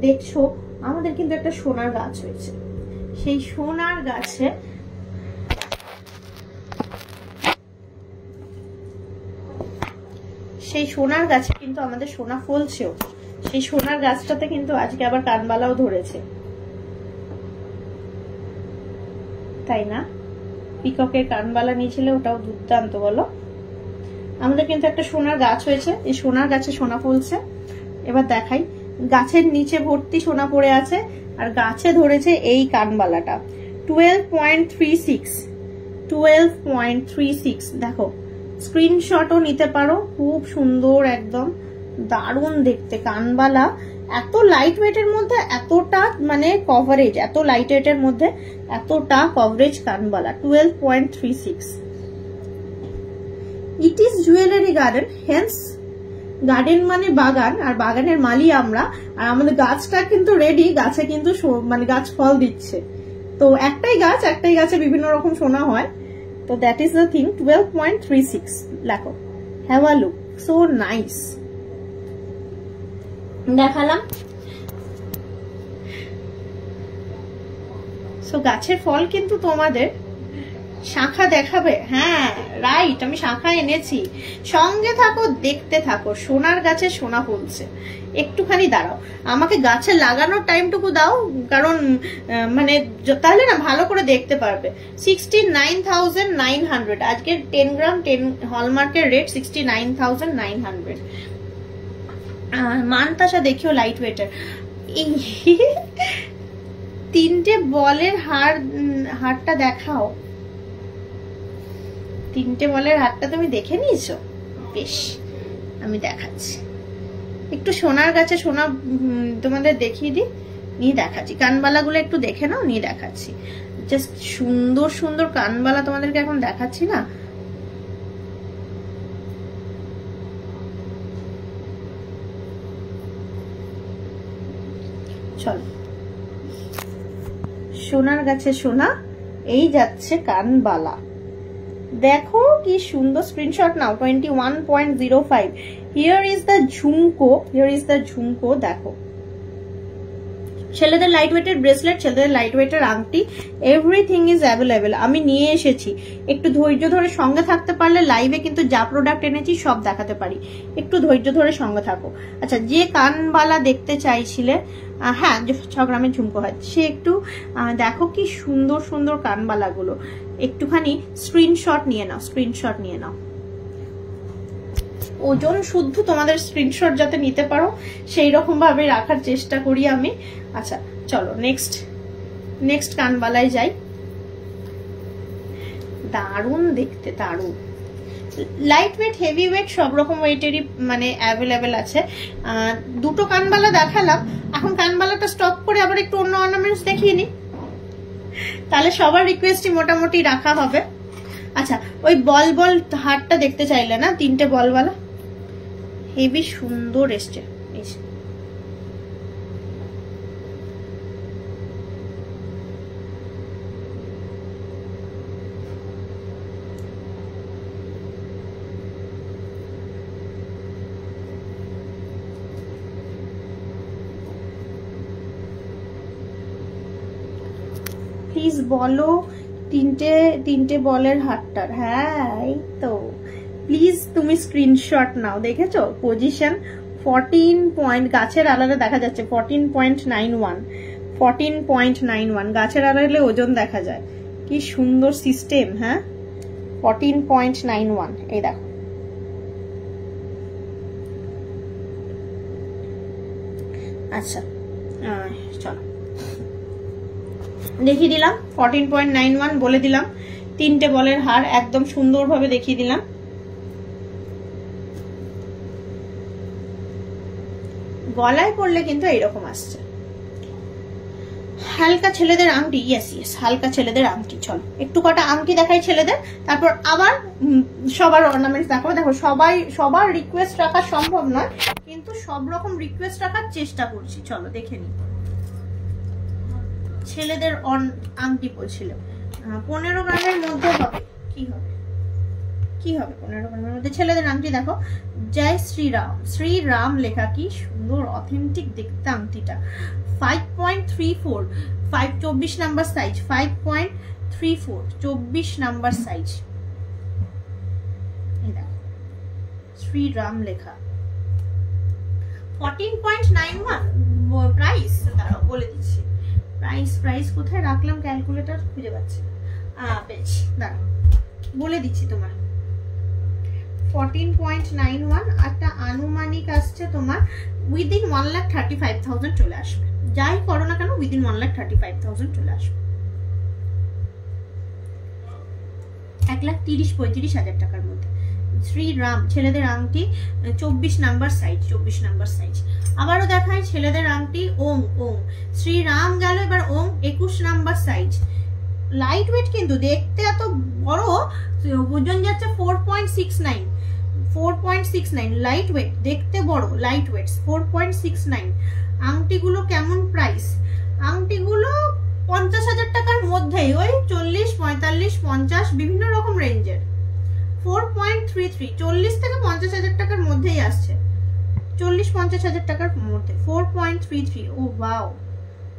দেখছো আমাদের কিন্তু একটা সোনার গাছ হয়েছে, সেই সোনার গাছে কিন্তু আমাদের সোনা ফলছেও। সেই সোনার গাছটাতে কিন্তু আজকে আবার কানবালাও ধরেছে, তাই না? পিককের কানবালা নিয়েছিলে, ওটাও দুর্দান্ত বলো। আমাদের কিন্তু একটা সোনার গাছ হয়েছে, এই সোনার গাছে সোনা ফলছে। এবার দেখাই, গাছের নিচে ভর্তি সোনা পড়ে আছে আর গাছে ধরেছে এই কানবালাটা। 12.36 দেখো, স্ক্রিনশটও নিতে পারো, খুব সুন্দর একদম দারুণ দেখতে কানবালা। এত লাইট ওয়েটের মধ্যে এতটা মানে কভারেজ, এত লাইট ওয়েটের মধ্যে এতটা কভারেজ কানবালা। 12.36। It is jewellery garden, hence garden মানে বাগান, আর বাগানের মালি আমরা, আর আমাদের গাছটা কিন্তু রেডি, গাছে কিন্তু মানে গাছ ফল দিচ্ছে। তো একটাই গাছে বিভিন্ন রকম সোনা হয়, তো দ্যাট ইজ দ্য থিং। 12.36 লেখো, have a look, so nice. দেখালাম। সো গাছের ফল কিন্তু তোমাদের শাখা দেখাবে। হ্যাঁ রাইট, আমি শাখা এনেছি, সঙ্গে থাকো, দেখতে থাকো। সোনার গাছে সোনা ফলছে। একটুখানি দাঁড়াও, আমাকে গাছে লাগানোর টাইমটুকু দাও, কারণ মানে তাহলে না ভালো করে দেখতে পারবে। 69,900 আজকের 10 গ্রাম 10 হলমার্কের রেট 69,900। মানতাসা দেখিও লাইট ওয়েটের। তিনটে বলের হারটা দেখাও। তিনটে বলের হারটা তুমি দেখে নিয়েছো? বেশ, আমি দেখাচ্ছি। একটু সোনার গাছে সোনা তোমাদের দেখিয়ে দিই, নিয়ে দেখাচ্ছি। কানবালাগুলো একটু দেখে নাও, নিয়ে দেখাচ্ছি। জাস্ট সুন্দর সুন্দর কানবালা তোমাদেরকে এখন দেখাচ্ছি না। চলো, সোনার গাছে সোনা, এই যাচ্ছে কানবালা। দেখো কি সুন্দর, স্ক্রিনশট নাও। 21.05। হিয়ার ইজ দ্য ঝুমকো, দেখো ছেলেদের লাইট ওয়েটের ব্রেসলেট, ছেলেদের লাইট ওয়েটের আংটি, এভরিথিং ইজ অ্যাভেলেবেল। আমি নিয়ে এসেছি, একটু ধৈর্য ধরে সঙ্গে থাকতে পারলে লাইভে কিন্তু যা প্রোডাক্ট এনেছি সব দেখাতে পারি, একটু ধৈর্য ধরে সঙ্গে থাকো। আচ্ছা, যে কানবালা দেখতে চাইছিলে, হ্যাঁ 6 গ্রামের ঝুমকো হয়, সে একটু দেখো কি সুন্দর সুন্দর কানবালাগুলো, একটুখানি স্ক্রিনশট নিয়ে নাও, স্ক্রিনশট নিয়ে নাও। ওজন শুদ্ধ তোমাদের স্ক্রিনশট যাতে নিতে পারো সেই রকম ভাবে রাখার চেষ্টা করি আমি। আচ্ছা চলো নেক্সট কানবালায় যাই। দারুণ দেখতে, দারুণ লাইট ওয়েট, হেভি ওয়েট, সব রকম ওয়েটেরই মানে অ্যাভেলেবেল আছে। দুটো কানবালা দেখালাম, এখন কানবালাটা স্টপ করে আবার একটু অন্য অর্নামেন্টস দেখিয়ে নি, তাহলে সবার রিকোয়েস্টই মোটামুটি রাখা হবে। আচ্ছা, ওই বল বল হারটা দেখতে চাইলে না, 3টে বলওয়ালা, হেভি সুন্দর এসছে। প্লিজ বলো 3টে বলের হারটার, হ্যাঁ এই তো। প্লিজ তুমি স্ক্রিনশট নাও, দেখেছো পজিশন 14 পয়েন্ট, গাছের আড়ালে দেখা যাচ্ছে 14.91 গাছের আড়ালে ওজন দেখা যায়, কি সুন্দর সিস্টেম। হ্যাঁ 14.91, এই দেখো। আচ্ছা চলো দেখিয়ে দিলাম, 14.91 বলে দিলাম, 3টে বলের হার একদম সুন্দরভাবে দেখিয়ে দিলাম। গলায় পড়লে কিন্তু এইরকম আসছে। হালকা ছেলেদের আংটি, ইয়েস হালকা ছেলেদের আংটি। চলো একটু কটা আংটি দেখাই ছেলেদের, তারপর আবার সবার অর্নামেন্টস দেখাবো। দেখো সবার রিকোয়েস্ট রাখা সম্ভব নয়, কিন্তু সব রকম রিকোয়েস্ট রাখার চেষ্টা করছি। চলো দেখে নি। ছেলেদের আংটি বলছিল 15 গ্রামের মধ্যে হবে, কি হবে 15 গ্রামের মধ্যে ছেলেদের আংটি। দেখো জয় শ্রীরাম লেখা, কি সুন্দর অথেন্টিক দেখতে আংটিটা। 5.34, 24 নাম্বার সাইজ, 5.34 24 নাম্বার সাইজ। এই দেখো শ্রীরাম লেখা, 14.91 প্রাইস। দাঁড়াও বলে দিচ্ছি প্রাইস কোথায় রাখলাম, ক্যালকুলেটর খুঁজে পাচ্ছি না, পেয়েছি, দাঁড়াও বলে দিচ্ছি তোমার। 14.91, একটা আনুমানিক আসছে তোমার উইদিন 1,35,000 চলে আসবে, যাই করো না কেন উইদিন 1,35,000 চলে আসবে। 1,30,000-35,000 টাকার মধ্যে। শ্রীরাম ছেলেদের আংটি 24 নাম্বার সাইজ। আবারও দেখায় ছেলেদের আংটি ওং শ্রীরাম গেল, এবার ওং 21 নাম্বার সাইজ। লাইট ওয়েট কিন্তু দেখতে এত বড়, ওজন যাচ্ছে 4.69 লাইট ওয়েট, দেখতে বড় লাইট ওয়েট 4.69। আংটিগুলো কেমন প্রাইস? আংটিগুলো 50,000 টাকার মধ্যেই, ওই 40, 45, 50 বিভিন্ন রকম রেঞ্জের। 4.33, 40 থেকে 50,000 টাকার মধ্যেই আসছে, 40-50,000 টাকার মধ্যে 4.33। ও ওয়াও,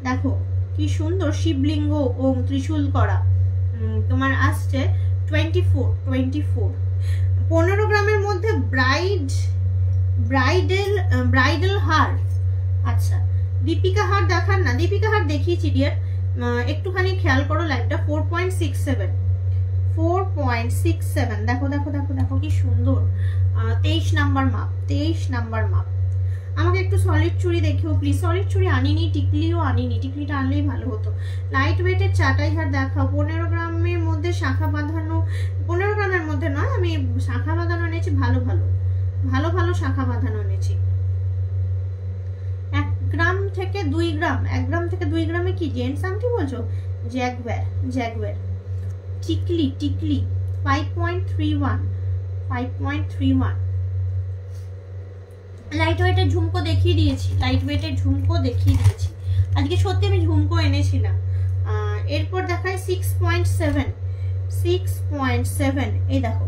দেখো কি সুন্দর শিবলিঙ্গ ও ত্রিশূল করা, তোমার আসছে 24। 15 গ্রামের মধ্যে ব্রাইডাল হার। আচ্ছা দীপিকা হার দেখান না, দীপিকা হার দেখিয়েছি ডিয়ার, একটুখানি খেয়াল করো লাইভটা। 4.67 দেখো কি সুন্দর, 23 নাম্বার মাপ। আমাকে একটু সলিড চুড়ি দেখিও প্লিজ। সলিড চুড়ি আনিনি, টিকলিও আনিনি, টিকলিটা আনলেই ভালো হতো। লাইট ওয়েটের চাটাই হার দেখাও। 15 গ্রামের মধ্যে শাখা বাঁধানো, 15 গ্রামের মধ্যে নয়, আমি শাখা বাঁধানো এনেছি, ভালো শাখা বাঁধানো এনেছি। 1 গ্রাম থেকে 2 গ্রাম, 1 গ্রাম থেকে 2 গ্রামে কি জেন্টস আংটি বলছো? জ্যাগুয়ার টিকলি 5.31। লাইট ওয়েটের ঝুমকো দেখিয়ে দিয়েছি, আজকে সত্যি আমি ঝুমকো এনেছিলাম। এরপর দেখাই 6.7। এই দেখো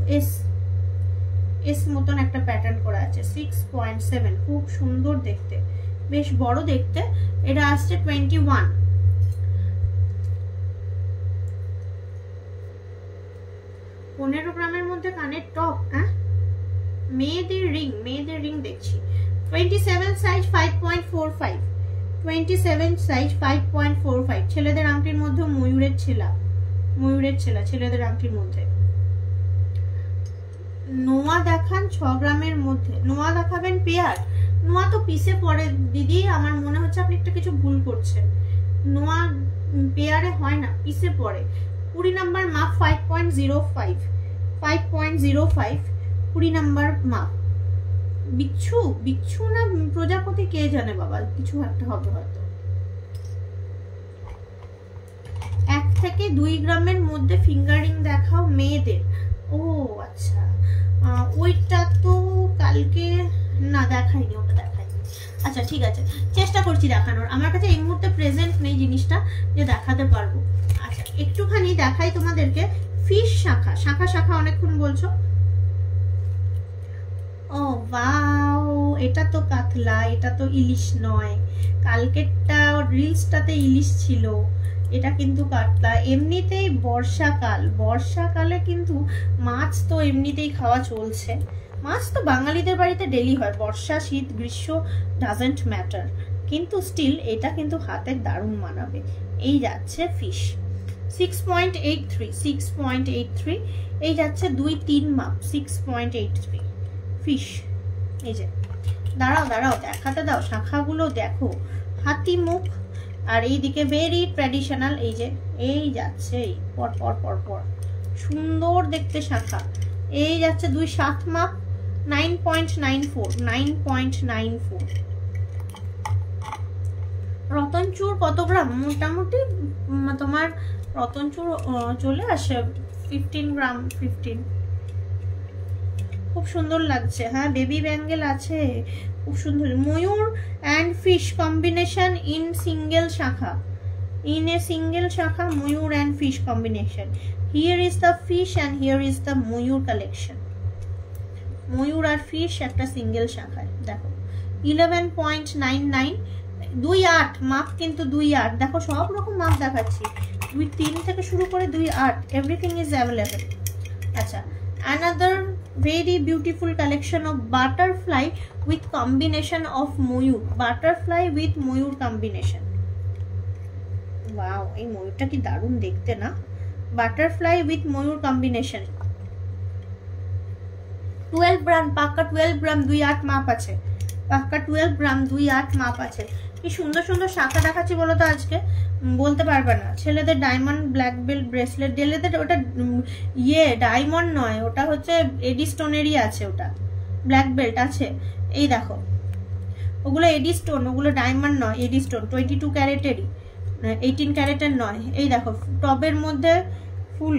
এস মতন একটা প্যাটার্ন করা আছে, 6.7, খুব সুন্দর দেখতে, বেশ বড় দেখতে। এটা আসছে 21। পনেরো গ্রামের মধ্যে কানের টপ। হ্যাঁ, মেয়েদের রিং দেখছি। 27 সাইজ 5.45, 27 সাইজ 5.45। ছেলেদের আংটির মধ্যে ময়ূরের ছেলা ছেলেদের আংটির মধ্যে। নোয়া দেখান 6 গ্রামের মধ্যে। নোয়া দেখাবেন পেয়ার। নোয়া তো পিসে পড়ে দিদি, আমার মনে হচ্ছে আপনি একটা কিছু ভুল করছেন। নোয়া পেয়ারে হয় না, পিসে পড়ে। 20 নাম্বার মাপ 5.05, 5.05 20 নাম্বার মাপ। বিচ্ছু না প্রজাপতি কে জানে বাবা, কিছু একটা হবে হয়তো। 1 থেকে 2 গ্রামের মধ্যে ফিঙ্গারিং দেখাও মেয়েদের। ও আচ্ছা, ওইটা তো কালকে না দেখাইনি, ওটা দেখাইনি। আচ্ছা ঠিক আছে, চেষ্টা করছি দেখানোর। আমার কাছে এই মুহূর্তে প্রেজেন্ট নেই জিনিসটা যে দেখাতে পারবো। আচ্ছা একটুখানি দেখাই তোমাদেরকে। ফিশ শাখা অনেকক্ষণ বলছো। ও ওয়াও, এটা তো কাতলা, এটা তো ইলিশ নয়। কালকেরটা রিলসটাতে ইলিশ ছিল, এটা কিন্তু কাতলা। এমনিতেই বর্ষাকালে কিন্তু মাছ তো এমনিতেই খাওয়া চলছে। মাছ তো বাঙালিদের বাড়িতে ডেলি হয়, বর্ষা শীত গ্রীষ্ম ডাজেন্ট ম্যাটার, কিন্তু স্টিল এটা কিন্তু হাতের দারুণ মানাবে। এই যাচ্ছে ফিশ 6.83, এই যাচ্ছে 2-3 মাপ 6.83 ফিশ। এই যে দাঁড়াও দেখাতে দাও, শাখাগুলো দেখো, হাতি মুখ। আর এইদিকে ভেরি ট্র্যাডিশনাল, এই যাচ্ছে পর সুন্দর দেখতে শাখা। এই যাচ্ছে 2-7 মাপ 9.94। রতনচুর কত গ্রাম? মোটামুটি তোমার রতনচুর চলে আসে 15 গ্রাম 15। খুব সুন্দর লাগছে। হ্যাঁ, বেবি ব্যাঙ্গেল আছে, খুব সুন্দর। ময়ূর and fish combination in single শাখা, ময়ূর and fish combination. Here is the fish and here is the ময়ূর কালেকশন। ময়ূর আর ফিশ একটা সিঙ্গেল শাখায় দেখো। 11.99, 2.8 মাপ, কিন্তু 2.8। দেখো সব রকম মাপ দেখাচ্ছি, 2.3 থেকে শুরু করে 2.8, এভরিথিং ইজ অ্যাভেলেবল। আচ্ছা, another very beautiful collection of butterfly with combination of Mayur, butterfly with Mayur combination। Wow, এই ময়ূরটা কি দারুণ দেখতে না। Butterfly with Mayur combination. 12 গ্রাম, পাক্কা 12 গ্রাম 2.8 মাপ আছে, পাক্কা 12 গ্রাম 2.8 মাপ আছে। কি সুন্দর সুন্দর শাখা দেখাচ্ছি বলো তো আজকে, বলতে পারবে না। ছেলেদের ডায়মন্ড ব্ল্যাক বেল্ট ব্রেসলেট, ছেলেদের ওটা ডায়মন্ড নয়, ওটা হচ্ছে এডি স্টোনেরই আছে, ওটা ব্ল্যাক বেল্ট আছে। এই দেখো, ওগুলো এডি স্টোন, ওগুলো ডায়মন্ড নয়, এডি স্টোন 22 ক্যারেটেরই, 18 ক্যারেটের নয়। এই দেখো টবের মধ্যে ফুল,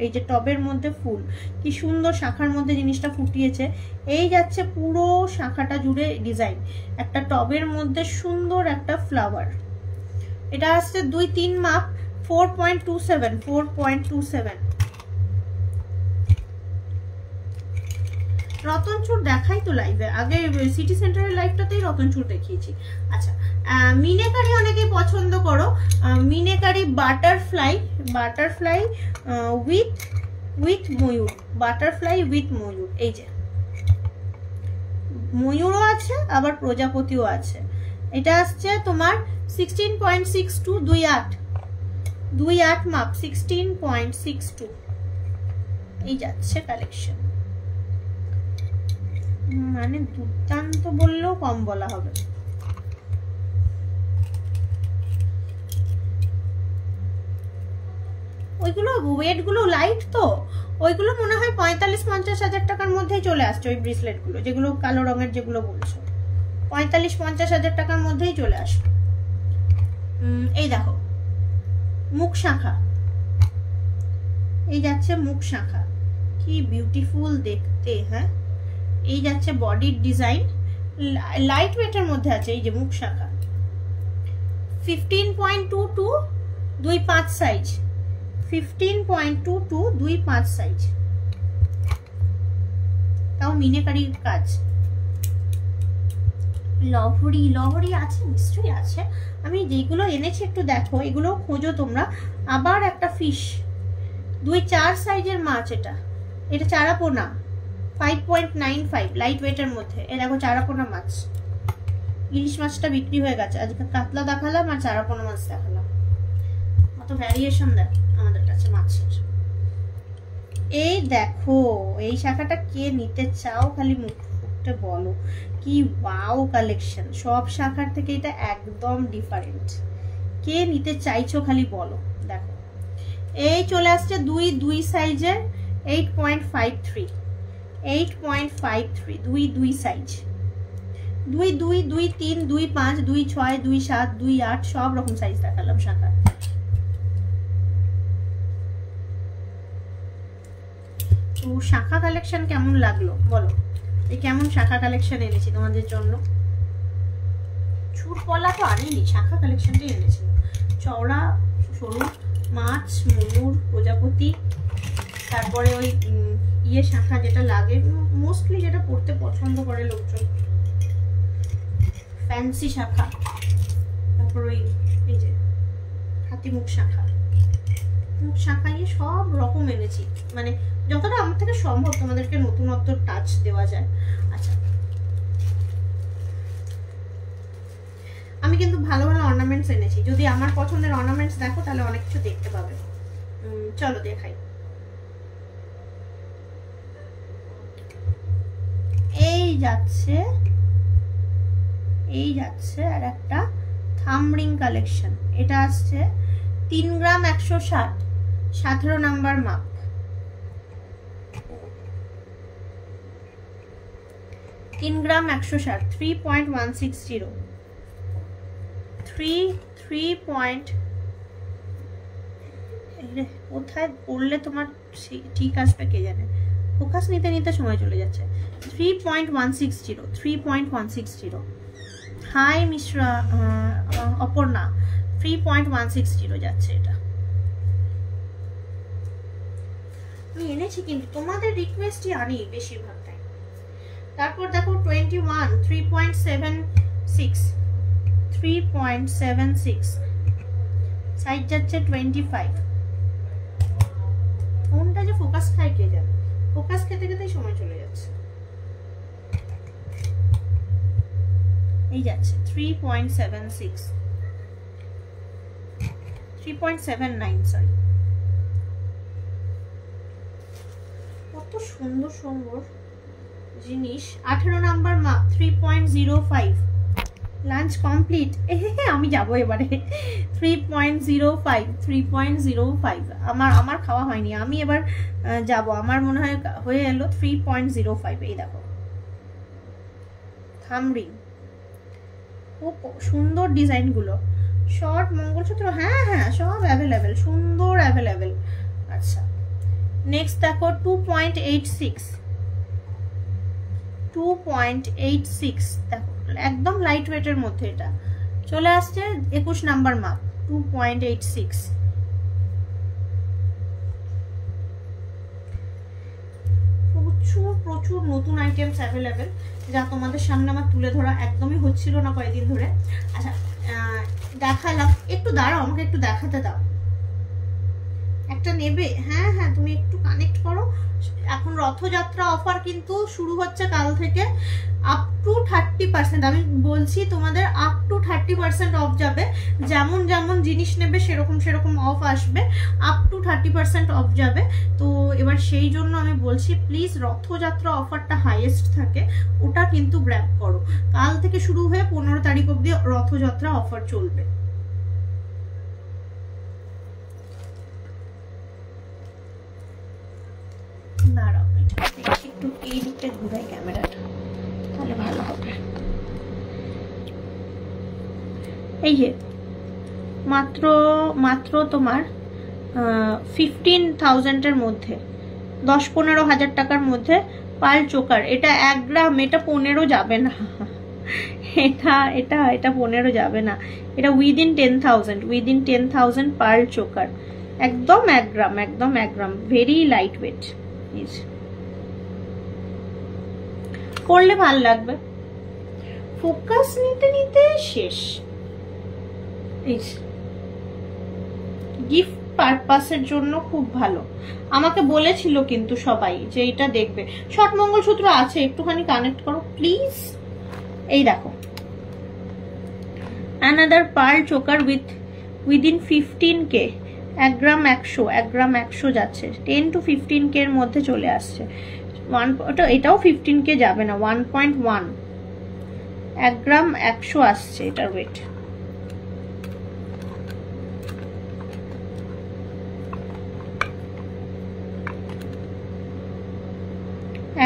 এই যে টবের মধ্যে ফুল, কি সুন্দর শাখার মধ্যে জিনিসটা ফুটিয়েছে। এই যাচ্ছে পুরো শাখাটা জুড়ে ডিজাইন, একটা টবের মধ্যে সুন্দর একটা ফ্লাওয়ার। এটা আসছে 2-3 মাপ 4.27। রতনচুর দেখাই তো লাইভে, আগে সিটি সেন্টারের লাইভটাতেই রতনচুর দেখিয়েছি। আচ্ছা, মিনেকারি অনেকেই পছন্দ করো, মিনেকারি বাটারফ্লাই উইথ ময়ূর, বাটারফ্লাই উইথ ময়ূর। এই যে ময়ূরও আছে আবার প্রজাপতিও আছে। এটা আসছে তোমার 16.62, 2.8 মাপ 16.62। এই যাচ্ছে কালেকশন, মানে দুর্দান্ত বললেও কম বলা হবে। ওইগুলো ওয়েট গুলো লাইট তো, ওইগুলো মনে হয় 45-50 হাজার টাকার মধ্যেই চলে আসছে। ওই ব্রেসলেট গুলো যেগুলো কালো রঙের যেগুলো বলছো, 45-50 হাজার টাকার মধ্যেই চলে আসবে। এই দেখো মুখ শাখা, এই যাচ্ছে মুখ শাখা, কি বিউটিফুল দেখতে। হ্যাঁ, এই যাচ্ছে বডির ডিজাইন, লাইট ওয়েটের মধ্যে আছে। এই যে মুখ শাখা 15.22, 2.5 সাইজ, 15.22, 2.5 সাইজ, তাও মিনেকারির কাজ। লহরি, লহরি আছে, নিশ্চয়ই আছে। আমি যেগুলো এনেছি একটু দেখো, এগুলো খোঁজো তোমরা। আবার একটা ফিশ, 2-4 সাইজের মাছ। এটা চারাপোনা, 5.95 লাইট ওয়েটের মধ্যে। এ দেখো চারাপোনা মাছ। ইলিশ মাছটা বিক্রি হয়ে গেছে, আজকে কাতলা দেখালাম আর চারাপোনা মাছ দেখালাম। কত ভ্যারিয়েশন দেখ আমাদের কাছে মাছের। এই দেখো, এই শাখাটা কে নিতে চাও খালি মুখটা বলো। কি ওয়াও কালেকশন, সব শাখার থেকে এটা একদম ডিফারেন্ট। কে নিতে চাইছো খালি বলো। দেখো এই চলে আসছে 2 সাইজের, 8.53, 8.53, 2 সাইজ, 2, 3, 2, 5, 2, 6, 2, 7, 2, 8 সব রকম সাইজ দেখালাম শাখা। তো শাখা কালেকশন কেমন লাগলো বলো। এই কেমন শাখা কালেকশন এনেছি তোমাদের জন্য। ছুট পলা তো আনিনি, শাখা কালেকশনটাই এনেছি। চওড়া সরু মাছ, ময়ূর, প্রজাপতি, তারপরে ওই ইয়ে শাখা যেটা লাগে মোস্টলি, যেটা পড়তে পছন্দ করে লোকজন, ফ্যান্সি শাখা। তারপর ওই এই যে হাতিমুখ শাখা, মুখ শাখা, ইয়ে সব রকম এনেছি, মানে যতটা আমার থেকে সম্ভব তোমাদেরকে নতুনত্ব টাচ দেওয়া যায়। আচ্ছা, আমি কিন্তু ভালো ভালো অর্নামেন্টস এনেছি। যদি আমার পছন্দের অর্নামেন্টস দেখো তাহলে অনেক কিছু দেখতে পাবে। চলো দেখাই। এই যাচ্ছে আর একটা থামরিং কালেকশন। এটা আসছে 3 গ্রাম 160, 17 নাম্বার মাপ। 3 গ্রাম 160, 3.160, 3 কোথায় পড়লে তোমার ঠিক আসবে কে জানে, ফোকাস নিতে নিতে সময় চলে যাচ্ছে। 3.160, 3.160। হাই মিশ্রা, অপর্ণা, 3.160 যাচ্ছে এটা। আমি এনেছি কিন্তু তোমাদের রিকোয়েস্টই আনি বেশিরভাগ টাইম। তারপর দেখো 21, 3.76, 3.76 সাইজ যাচ্ছে 25। কোনটা যে ফোকাস খায় কে জানে, ফোকাস খেতে খেতেই সময় চলে যাচ্ছে। এই যাচ্ছে 3.76, 3.79 সরি। কত সুন্দর সুন্দর জিনিস। 18 নাম্বার মাপ, 3.05। লাঞ্চ কমপ্লিট, আমি যাবো এবারে। 3.05, 3.05। আমার খাওয়া হয়নি, আমি এবার যাব। আমার মনে হয় হয়ে এলো 3.05। এই দেখো থামরিং, খুব সুন্দর ডিজাইন গুলো। শর্ট মঙ্গলসূত্র, হ্যাঁ হ্যাঁ সব অ্যাভেলেবেল, সুন্দর অ্যাভেলেবেল। আচ্ছা নেক্সট দেখো 2.86, 2.86 দেখো একদম লাইট ওয়েটের মধ্যে। এটা চলে আসছে 21 নাম্বার মাপ, 2.86। প্রচুর প্রচুর নতুন আইটেমস অ্যাভেলেবেল, যা তোমাদের সামনে আমার তুলে ধরা একদমই হচ্ছিল না কয়েকদিন ধরে। আচ্ছা দেখালাম, একটু দাঁড়াও আমাকে একটু দেখাতে দাও। একটা নেবে? হ্যাঁ হ্যাঁ তুমি একটু কানেক্ট করো। এখন রথযাত্রা অফার কিন্তু শুরু হচ্ছে কাল থেকে, আপ টু 30%। আমি বলছি তোমাদের আপ টু 30% অফ যাবে। যেমন যেমন জিনিস নেবে সেরকম সেরকম অফ আসবে, আপ টু 30% অফ যাবে। তো এবার সেই জন্য আমি বলছি প্লিজ রথযাত্রা অফারটা হাইয়েস্ট থাকে, ওটা কিন্তু গ্র্যাব করো। কাল থেকে শুরু হয়ে 15 তারিখ অবধি রথযাত্রা অফার চলবে। দাঁড়াও একটু এই দিকটা ঘুরাই ক্যামেরাটা, তাহলে ভালো হবে। এই যে মাত্র তোমার 15,000-এর মধ্যে, 10-15 হাজার টাকার মধ্যে পাল চোকার। এটা 1 গ্রাম, এটা 15 যাবে না, এটা 15 যাবে না। এটা উইদিন 10,000 পাল চোকার, একদম 1 গ্রাম, একদম 1 গ্রাম, ভেরি লাইট ওয়েট। পড়লে ভাল লাগবে। ফোকাস নিতে নিতে শেষ। গিফট পারপাসের জন্য খুব ভালো। আমাকে বলেছিল কিন্তু সবাই যে এটা দেখবে। শর্ট মঙ্গলসূত্র আছে, একটুখানি কানেক্ট করো প্লিজ। এই দেখো, another pearl choker within 15k, 1 গ্রাম 100 যাচ্ছে, 10 to 15k এর মধ্যে চলে আসছে। এটাও 15k যাবে না, 1.1, 1 গ্রাম 100 আসছে এটার ওয়েট।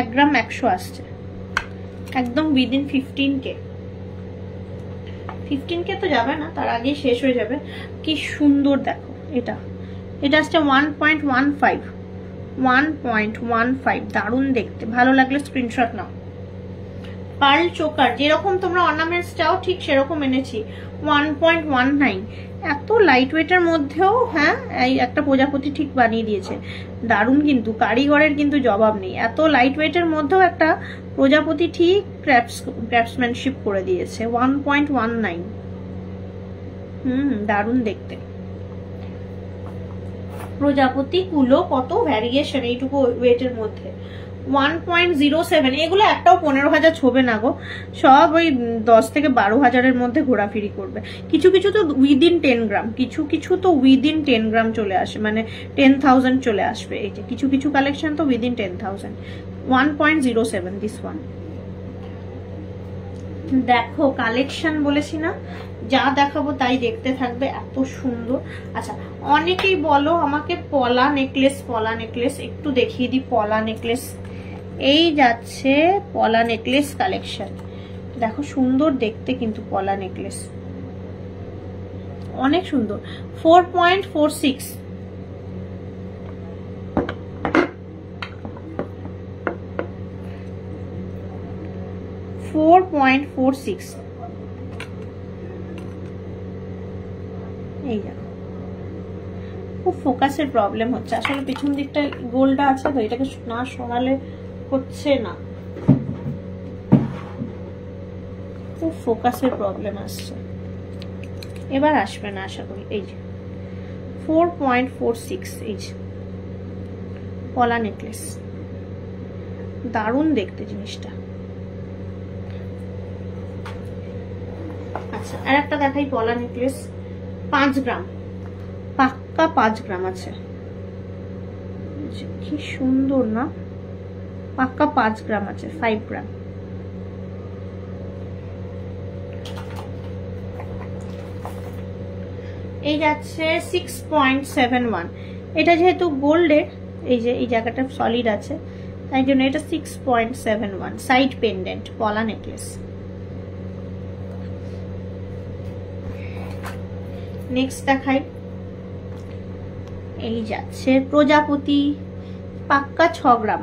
এক গ্রাম 100 আসছে, একদম উইদিন 15k। 15k তো যাবে না, তার আগে শেষ হয়ে যাবে। কি সুন্দর দেখো, এটা আসছে 1.15, দারুণ দেখতে। ভালো লাগলে স্ক্রিনশট নাও। পার্ল চোকার যেরকম তোমরা অর্নামেন্টস চাও ঠিক সেরকম এনেছি, 1.19। এত লাইট ওয়েটের মধ্যেও হ্যাঁ, এই একটা প্রজাপতি ঠিক বানিয়ে দিয়েছে, দারুণ। কিন্তু কারিগরের কিন্তু জবাব নেই, এত লাইট ওয়েটের মধ্যেও একটা প্রজাপতি ঠিক ক্রাফটসম্যানশিপ করে দিয়েছে। 1.19, দারুণ দেখতে। প্রজাপতি কুলো কত ভ্যারিয়েশন এইটুকু ওয়েটের মধ্যে। 1.07, এগুলো একটাও 15,000 ছোবে না গো, সব ওই 10 থেকে 12,000-এর মধ্যে ঘোরাফিরি করবে। কিছু কিছু তো উইদিন 10 গ্রাম, কিছু তো উইদিন 10 গ্রাম চলে আসে, মানে 10,000 চলে আসবে। এই যে কিছু কালেকশন তো উইদিন 10,000। 1.07 this one. দেখো কালেকশন বলেছি না, যা দেখাবো তাই দেখতে থাকবে, এত সুন্দর। আচ্ছা, অনেকেই বলো আমাকে পলা নেকলেস একটু দেখিয়ে দিই। পলা নেকলেস এই যাচ্ছে, পলা নেকলেস কালেকশন দেখো, সুন্দর দেখতে কিন্তু পলা নেকলেস, অনেক সুন্দর। 4.46, এই দেখো, খুব ফোকাসের প্রবলেম হচ্ছে আসলে। পিছন দিকটা গোলটা আছে তো, এটাকে না সরালে হচ্ছে না, খুব ফোকাসের প্রবলেম আসছে। এবার আসবে না আশা করি। এই যে 4.46, এই যে পলা নেকলেস, দারুণ দেখতে জিনিসটা। আচ্ছা, আর একটা দেখাই পলা নেকলেস, 5 গ্রাম, পাক্কা 5 গ্রাম আছে। কি সুন্দর না, পাক্কা 5 গ্রাম আছে, 5 গ্রাম। এই যাচ্ছে 6.71। এটা যেহেতু গোল্ডের, এই যে এই জায়গাটা সলিড আছে, তাই জন্য এটা 6.71, সাইড পেন্ডেন্ট পলা নেকলেস। নেক্সট দেখাই, এই যাচ্ছে প্রজাপতি, পাক্কা 6 গ্রাম,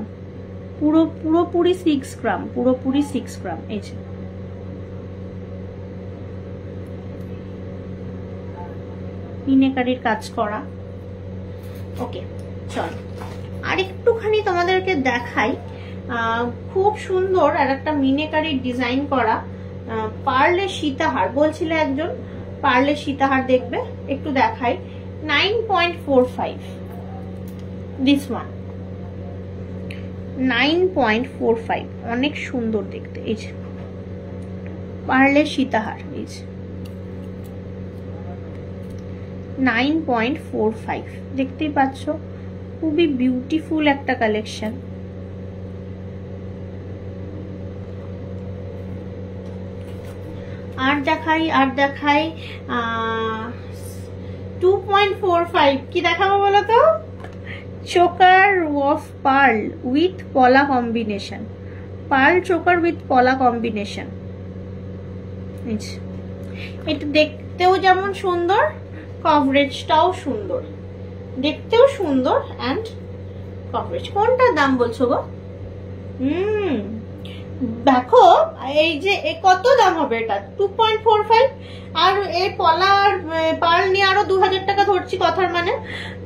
পুরোপুরি 6 গ্রাম, পুরোপুরি 6 গ্রাম। এই যে মিনেকারির কাজ করা। ওকে, চল আর একটুখানি তোমাদেরকে দেখাই। খুব সুন্দর আর একটা মিনেকারির ডিজাইন করা পার্লের সীতাহার, বলছিল একজন পার্লের সীতাহার দেখবে, একটু দেখাই। 9.45, দিস ওয়ান 9.45, অনেক সুন্দর দেখতে। এই যে পার্লের সীতাহার, এই যে 9.45, দেখতেই পাচ্ছ, খুবই বিউটিফুল একটা কালেকশন। আর দেখাই 2.45, কি দেখাবো বলো তো? চোকার অফ পার্ল উইথ পলা কম্বিনেশন, পার্ল চোকার উইথ পলা কম্বিনেশন। এটা দেখতেও যেমন সুন্দর, কভারেজটাও সুন্দর, দেখতেও সুন্দর অ্যান্ড কভারেজ। কোনটার দাম বলছো গো? দেখো এই যে কত দাম হবে এটা, 2.45, আর এই পলা আর পার্ল নিয়ে আরো 2000 টাকা ধরছি কথার মানে।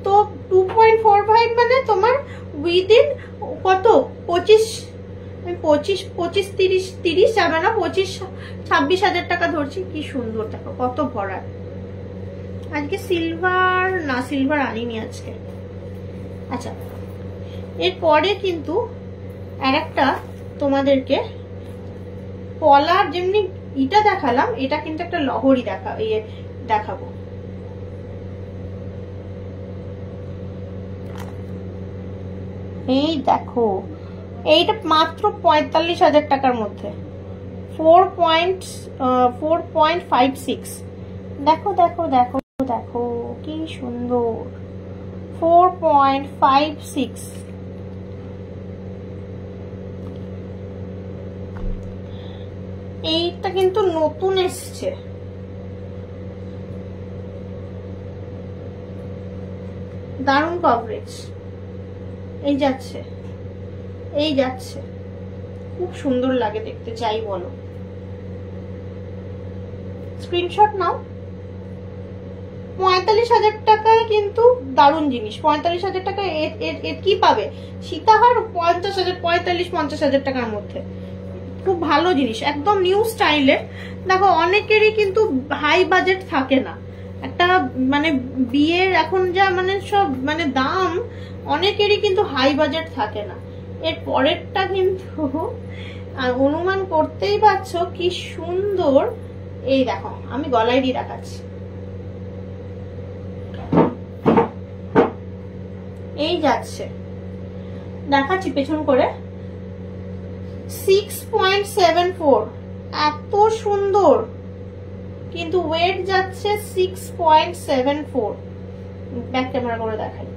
তো 2.45 মানে তোমার উইদিন কত 25, আমি 25-30 যাবে না, 25-26 হাজার টাকা ধরছি। কি সুন্দর দেখো, কত ভরা। আজকে সিলভার না, সিলভার আনিনি আজকে। আচ্ছা, এরপরে কিন্তু আর একটা তোমাদেরকে পলার যেমনি এটা দেখালাম, এটা কিন্তু একটা লহরি দেখাবো। এই দেখো, এইটা মাত্র 45,000 টাকার মধ্যে, 4.56। দেখো দেখো দেখো দেখো কি সুন্দর, 4.56। এইটা কিন্তু নতুন এসছে, দারুণ কভারেজ। এই যাচ্ছে, এই যাচ্ছে, খুব সুন্দর লাগে দেখতে, যাই বলো। স্ক্রিনশট নাও। 45,000 টাকায় কিন্তু দারুণ জিনিস। 45,000 টাকায় এর কি পাবে? সীতাহার 45,000 টাকার মধ্যে খুব ভালো জিনিস, একদম নিউ স্টাইলের। দেখো অনেকেরই কিন্তু হাই বাজেট থাকে না, একটা মানে বিয়ের এখন যা মানে সব মানে দাম, অনেকেরই কিন্তু হাই বাজেট থাকে না। এর পরেরটা কিন্তু অনুমান করতেই পারছো কি সুন্দর। এই দেখো, আমি গলায় দিয়ে দেখাচ্ছি। এই যাচ্ছে, দেখাচ্ছি পেছন করে, 6.74, এত সুন্দর। কিন্তু ওয়েট যাচ্ছে 6.74। ব্যাক ক্যামেরা করে দেখাই।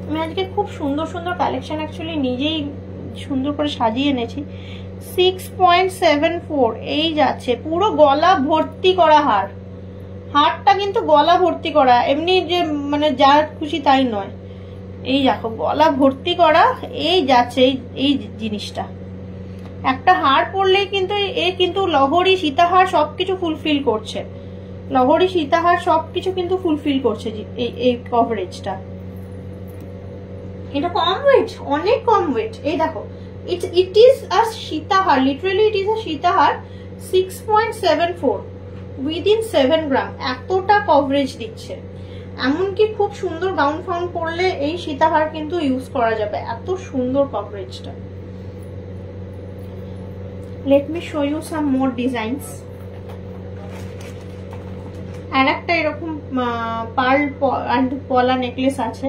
আমি আজকে খুব সুন্দর সুন্দর কালেকশন অ্যাকচুয়ালি নিজেই সুন্দর করে সাজিয়ে এনেছি। 6.74 এই যাচ্ছে, পুরো গলা ভর্তি করা হার। হারটা কিন্তু গলা ভর্তি করা, এমনি যে মানে যা খুশি তাই নয়। এই দেখো গলা ভর্তি করা, এই যাচ্ছে এই জিনিসটা। একটা হার পরলেই কিন্তু এ কিন্তু লহরি সীতাহার সবকিছু ফুলফিল করছে, লহরি সীতাহার সবকিছু কিন্তু ফুলফিল করছে এই কভারেজটা। এটা কম ওয়েট, অনেক কম ওয়েট। এই দেখো, ইট ইজ আ সীতাহার, লিটারালি ইট ইজ আ সীতাহার। 6.74 উইদিন 7 গ্রাম, এতটা কভারেজ দিচ্ছে। এমনকি খুব সুন্দর গাউন ফাউন পরলে এই সীতাহার কিন্তু ইউজ করা যাবে, এত সুন্দর কভারেজটা। Let me show you some more designs. আর একটা এরকম পার্ল এন্ড পলা নেকলেস আছে,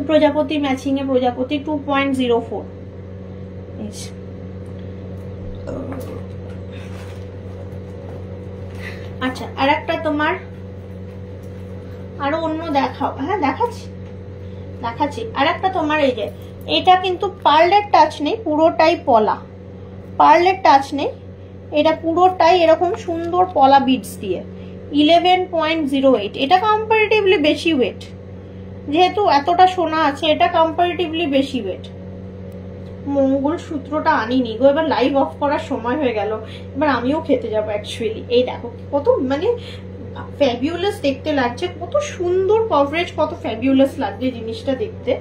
প্রজাপতি ম্যাচিং এ, প্রজাপতি 2.04। আচ্ছা, আর একটা তোমার আরো অন্য দেখাও। হ্যাঁ দেখাচ্ছি। আর একটা তোমার এই যে, এটা কিন্তু পার্লের টাচ নেই, পুরোটাই পলা, পার্লের টাচ নেই। এটা পুরোটাই এরকম সুন্দর পলা বিডস দিয়ে, 11.08। এটা কম্পারেটিভলি বেশি ওয়েট, যেহেতু এতটা সোনা আছে, এটা কম্পারেটিভলি বেশি ওয়েট। মঙ্গল সূত্রটা আনিনি গো, এবার লাইভ অফ করার সময় হয়ে গেল, এবার আমিও খেতে যাবো অ্যাকচুয়ালি। এই দেখো কত মানে ফ্যাবিউলাস দেখতে লাগছে, কত সুন্দর কভারেজ, কত ফ্যাবিউলাস লাগছে জিনিসটা দেখতে।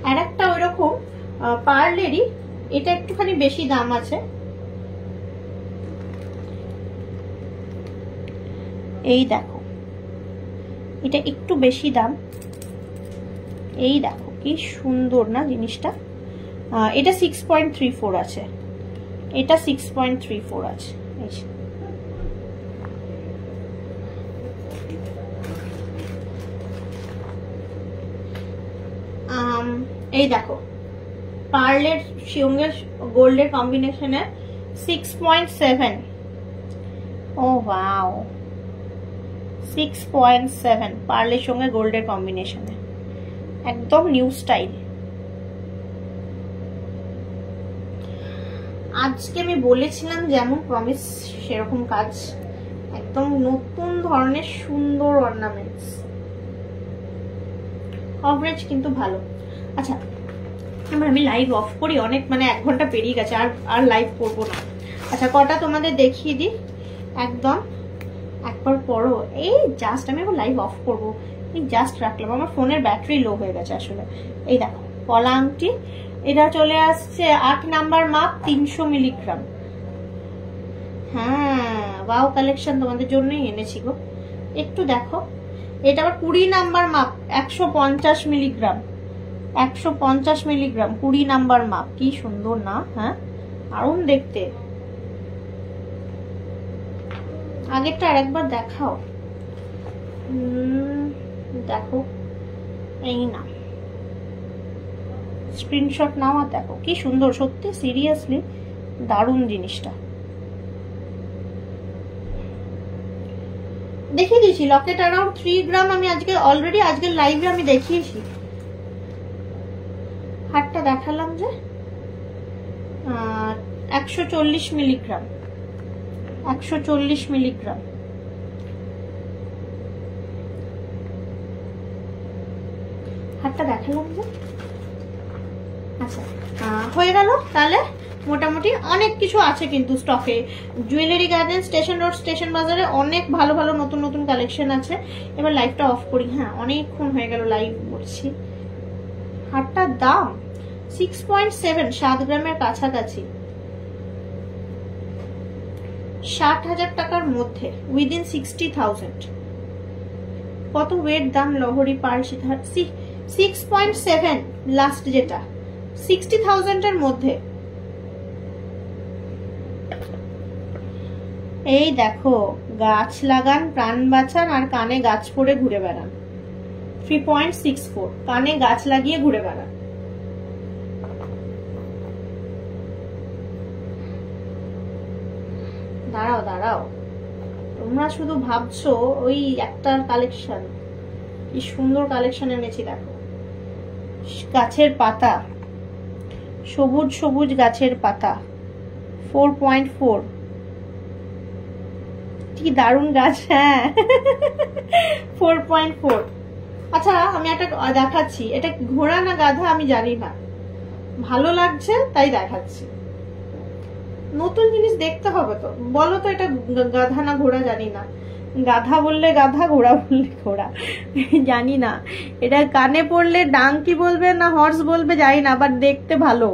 আর একটা ওইরকম পার্লেরই, এটা একটুখানি বেশি দাম আছে। এই দেখো, এটা একটু বেশি দাম। এই দেখো কি সুন্দর না জিনিসটা। এটা 6.34 আছে, এটা 6.34 আছে। এই দেখো পার্লের সঙ্গে গোল্ডের কম্বিনেশনে 6.7। ও ওয়াও, 6.7 পার্লের সঙ্গে গোল্ডের কম্বিনেশনে, একদম নিউ স্টাইল। আজকে আমি বলেছিলাম যেমন প্রমিস সেরকম কাজ, একদম নতুন ধরনের সুন্দর অর্নামেন্টস, কভারেজ কিন্তু ভালো। আচ্ছা, এবার আমি লাইভ অফ করি, অনেক মানে 1 ঘন্টা পেরিয়ে গেছে, আর লাইভ করবো না। আচ্ছা, কটা তোমাদের দেখিয়ে দিই, একদম একবার পরো। এই জাস্ট আমি এখন লাইভ অফ করবো, এই জাস্ট রাখলাম, আমার ফোনের ব্যাটারি লো হয়ে গেছে আসলে। এই দেখো পলা আংটি, এটা চলে আসছে 8 নাম্বার মাপ, 300 মিলিগ্রাম। হ্যাঁ ওয়াও কালেকশন তোমাদের জন্যই এনেছি গো, একটু দেখো। এটা আবার 20 নাম্বার মাপ, 150 মিলিগ্রাম, 150 মিলিগ্রাম 20 নাম্বার মাপ। কি সুন্দর না? হ্যাঁ দারুণ দেখতে। আগেরটা আরেকবার দেখাও। দেখো এই না, স্ক্রিনশট নাও আর দেখো কি সুন্দর, সত্যি সিরিয়াসলি দারুণ জিনিসটা। দেখিয়ে দিয়েছি লকেট অ্যারাউন্ড 3 গ্রাম, আমি আজকে অলরেডি আজকের লাইভে আমি দেখিয়েছি। হারটা দেখালাম যে 140 মিলিগ্রাম, 140 মিলিগ্রাম। হারটা দেখালাম যে। আচ্ছা হয়ে গেল তাহলে। মোটামুটি অনেক কিছু আছে কিন্তু স্টকে, jewellery garden, station road, station বাজারে অনেক ভালো ভালো নতুন নতুন কালেকশন আছে। এবার লাইভটা অফ করি। হ্যাঁ অনেকক্ষণ হয়ে গেল লাইভ করছি। হারটার দাম 6.7, 7 গ্রামের কাছাকাছি, 60,000 টাকার মধ্যে, উইদিন 60,000। কত ওয়েট দাম লহরি পার 6.7 লাস্ট যেটা, 60,000 এর মধ্যে। এই দেখো গাছ লাগান, প্রাণ বাঁচান আর কানে গাছ পরে ঘুরে বেড়ান। 3.64 কানে গাছ লাগিয়ে ঘুরে বেড়ান। দাঁড়াও দাঁড়াও, তোমরা শুধু ভাবছো ওই একটা কালেকশন, কি সুন্দর কালেকশন এনেছি দেখো। গাছের পাতা, সবুজ সবুজ গাছের পাতা, 4.4, কি দারুণ গাছ। হ্যাঁ 4.4। আচ্ছা আমি একটা দেখাচ্ছি, এটা ঘোড়া না গাধা আমি জানি না, ভালো লাগছে তাই দেখাচ্ছি। নতুন জিনিস দেখতে হবে তো, বলো তো এটা গাধা না ঘোড়া, জানি না। গাধা বললে গাধা, ঘোড়া বললে ঘোড়া, জানি না। এটা কানে পড়লে ডাঙ্কি বলবে না হর্স বলবে জানি না, বাট দেখতে ভালো।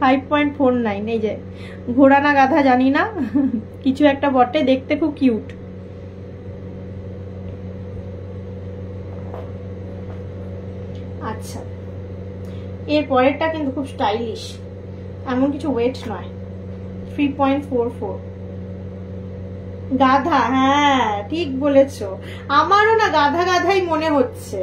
5.49। এই যে ঘোড়া না গাধা জানি না, কিছু একটা বটে, দেখতে খুব কিউট। আচ্ছা এর পরেরটা কিন্তু খুব স্টাইলিশ, এমন কিছু ওয়েট নয়, 3.44 গাধা। হ্যাঁ ঠিক বলেছো, আমারও না গাধা গাধাই মনে হচ্ছে,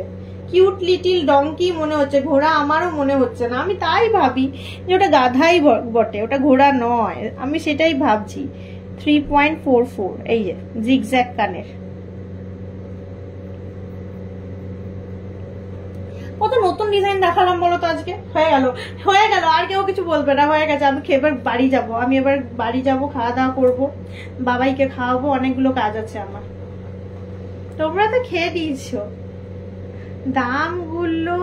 কিউট লিটিল ডঙ্কি মনে হচ্ছে, ঘোড়া আমারও মনে হচ্ছে না। আমি তাই ভাবি যে ওটা গাধাই বটে, ওটা ঘোড়া নয়, আমি সেটাই ভাবছি। 3.44 এই যে জিগজ্যাগ কানের। কত নতুন ডিজাইন দেখালাম বলো তো আজকে। হয়ে গেল হয়ে গেল, আর কেউ কিছু বলবে না, হয়ে গেছে। আমি এবার বাড়ি যাব, আমি এবার বাড়ি যাব, খাওয়া দাওয়া করবো, বাবাইকে খাওয়াবো, অনেকগুলো কাজ আছে আমার। তোমরা তো খেয়ে দিয়েছো। দামগুলো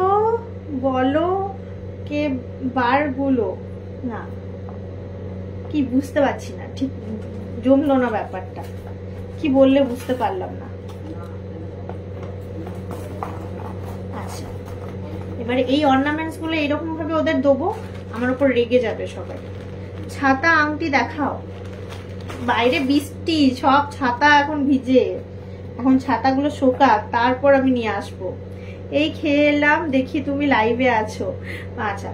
বলো, কে বারগুলো না, কি বুঝতে পারছি না, ঠিক জমলো না ব্যাপারটা, কি বললে বুঝতে পারলাম না। আচ্ছা এবারে এই অর্নামেন্টস গুলো এরকম ভাবে ওদের দেবো, আমার উপর রেগে যাবে সবাই। ছাতা আংটি দেখাও, বাইরে বৃষ্টি, সব ছাতা এখন ভিজে, এখন ছাতাগুলো শোকাক তারপর আমি নিয়ে আসবো। এই খেয়ে এলাম, দেখি তুমি লাইভে আছো। আচ্ছা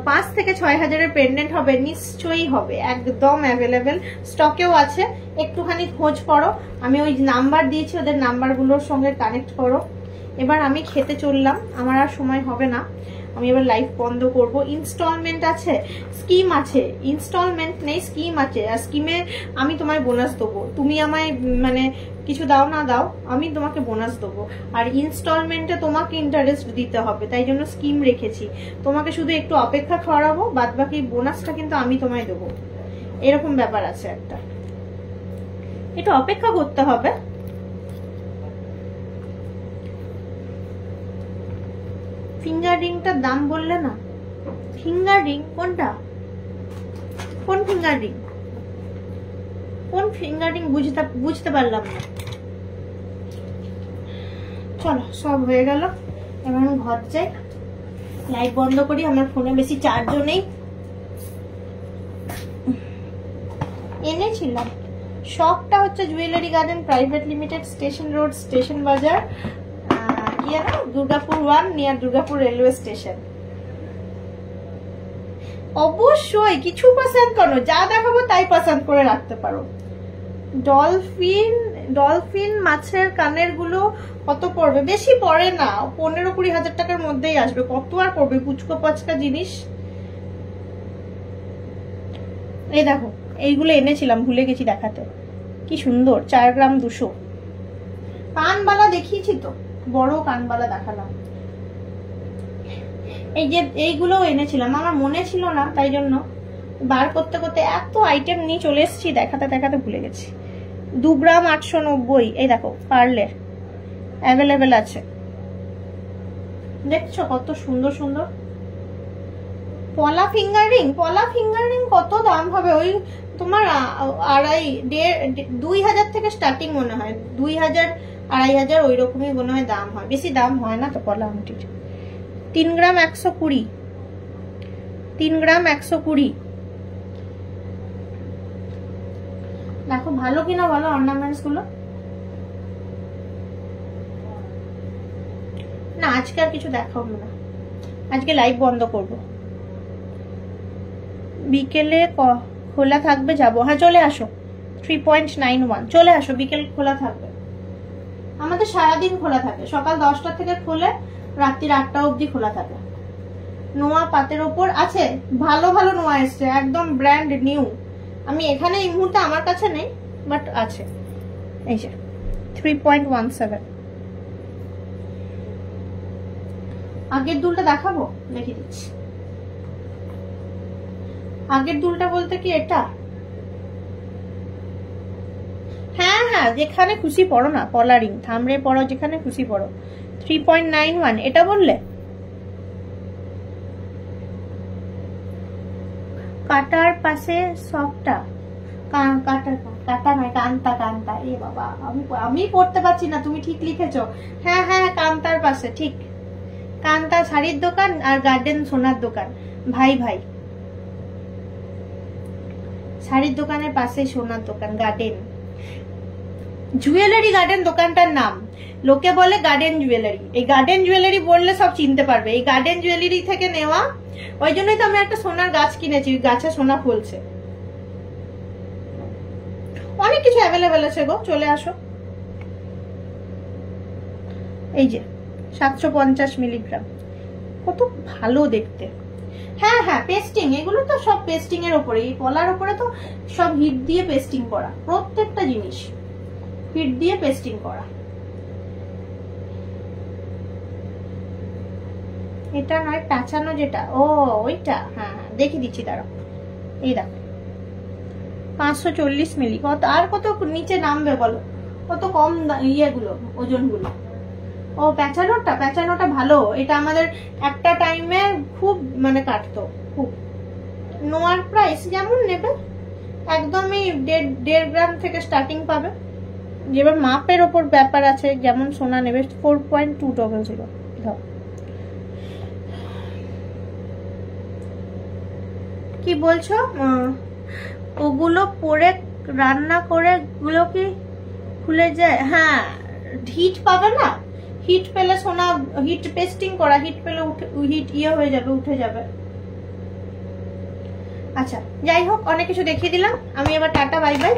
5 থেকে 6 হাজারের পেন্ডেন্ট হবে, নিশ্চয়ই হবে, একদম অ্যাভেলেবেল, স্টকেও আছে। একটুখানি খোঁজ করো, আমি ওই নাম্বার দিয়েছি ওদের নাম্বারগুলোর সঙ্গে কানেক্ট করো। এবার আমি খেতে চললাম, আমার আর সময় হবে না, আমি এবার লাইভ বন্ধ করব। ইনস্টলমেন্ট আছে, স্কিম আছে, ইনস্টলমেন্ট নেই স্কিম আছে। আর স্কিমে আমি তোমায় বোনাস দেবো, তুমি আমায় মানে কিছু দাও না দাও, আমি তোমাকে বোনাস দেবো। আর ইনস্টলমেন্টে তোমাকে ইন্টারেস্ট দিতে হবে, তাই জন্য স্কিম রেখেছি। তোমাকে শুধু একটু অপেক্ষা করাবো, বাদ বাকি বোনাসটা কিন্তু আমি তোমায় দেবো, এরকম ব্যাপার আছে একটা, একটু অপেক্ষা করতে হবে। ফিঙ্গার রিংটার দাম বললে না, ফিঙ্গার রিং কোনটা, কোন ফিঙ্গার রিং, কোন ফিঙ্গার রিং বুঝতে পারলাম না। চলো সব হয়ে গেল, এবার আমি ঘর যাই, লাইট বন্ধ করি, আমার ফোনে বেশি চার্জও নেই। এনেছিলাম শপটা হচ্ছে jewellery garden private limited, station road, station বাজার, Durgapur 1 near Durgapur railway station. অবশ্যই কিছু পছন্দ করো, যা দেখাবো তাই পছন্দ করে রাখতে পারো। ডলফিন মাছের কানের গুলো কত পড়বে? বেশি পড়ে না, 15-20 হাজার টাকার মধ্যেই আসবে। কত আর পড়বে পুচকো পাচকা জিনিস। এই দেখো এইগুলো এনেছিলাম, ভুলে গেছি দেখাতে, কি সুন্দর, 4 গ্রাম 200। কানবালা দেখিয়েছি তো, বড় কানবালা দেখালাম। এই যে এইগুলো এনেছিলাম, আমার মনে ছিল না, তাই জন্য বার করতে করতে এত আইটেম নিয়ে চলে এসেছি, দেখাতে দেখাতে ভুলে গেছি। 2 গ্রাম 890। এই দেখো পার্লের অ্যাভেলেবেল আছে, দেখছো কত সুন্দর সুন্দর। পলা ফিঙ্গারিং কত দাম হবে? ওই তোমার 2,500 থেকে স্টার্টিং মনে হয়, 2,000-2,500 ওই রকমই মনে হয় দাম হয়, বেশি দাম হয় না তো পলা আংটির। 3 গ্রাম 120, 3 গ্রাম 120। দেখো ভালো কিনা বলো অর্নামেন্টস গুলো। না আজকে আর কিছু দেখাবো না, আজকে লাইভ বন্ধ করব। বিকেলে খোলা থাকবে, যাবো। হ্যাঁ চলে আসো, 3.91 চলে আসো, বিকেল খোলা থাকবে। আমাদের সারাদিন খোলা থাকে, সকাল 10টা থেকে খুলে রাত্রি 8টা অবধি খোলা থাকে। নোয়া পাতের ওপর আছে, ভালো ভালো নোয়া এসছে, একদম ব্র্যান্ড নিউ। আমি এখানে এই মুহূর্তে আমার কাছে নেই, বাট আছে। এই যে 3.17। আগের দুলটা দেখাবো, দেখিয়ে দিচ্ছি। আগের দুলটা বলতে কি এটা? হ্যাঁ হ্যাঁ, যেখানে খুশি পড়ো না, কলারিং থামড়ে পড়ো, যেখানে খুশি পড়ো। 3.91 এটা বললে? কাটার পাশে সবটা, কাটা নয়, কান্তা। এ বাবা, আমি পড়তে পারছি না, তুমি ঠিক লিখেছো। হ্যাঁ হ্যাঁ, কান্তার পাশে, ঠিক। কান্তা শাড়ির দোকান আর গার্ডেন সোনার দোকান, ভাই ভাই। শাড়ির দোকানের পাশে সোনার দোকান, গার্ডেন জুয়েলারি গার্ডেন দোকানটার নাম। লোকে বলে গার্ডেন জুয়েলারি, এই গার্ডেন জুয়েলারি বললে সব চিনতে পারবে, এই গার্ডেন জুয়েলারি থেকে নেওয়া। ওই জন্যই তো আমি একটা সোনার গাছ কিনেছি, গাছে সোনা ফলছে। অনেক কিছু অ্যাভেলেবেল আছে গো, চলে আসো। এই যে 750 মিলিগ্রাম, কত ভালো দেখতে। হ্যাঁ হ্যাঁ, পেস্টিং, এগুলো তো সব পেস্টিং এর উপরে, এই পলার উপরে তো সব হিট দিয়ে পেস্টিং করা, প্রত্যেকটা জিনিস হিট দিয়ে পেস্টিং করা। এটা নয়, পেঁচানো যেটা, ও ওইটা। হ্যাঁ হ্যাঁ, দেখিয়ে দিচ্ছি, দাঁড়াও। এই দেখো 540 মিলি। কত আর কত নিচে নামবে বলো? কত কম ইয়েগুলো, ওজন গুলো। ও পেঁচানোটা ভালো, এটা আমাদের একটা টাইমে খুব মানে কাটতো খুব। নোয়ার প্রাইস যেমন নেবে একদমই 1.5 গ্রাম থেকে স্টার্টিং পাবে। এবার মাপের ওপর ব্যাপার আছে, যেমন সোনা নেবে। 4.200। কি বলছো? ওগুলো পরে রান্না করে গুলো কি খুলে যায়? হ্যাঁ, হিট পাবে না, হিট পেলে সোনা, হিট পেস্টিং করা, হিট পেলে হিট ইয়ে হয়ে যাবে, উঠে যাবে। আচ্ছা যাই হোক, অনেক কিছু দেখিয়ে দিলাম আমি, এবার টাটা বাই বাই।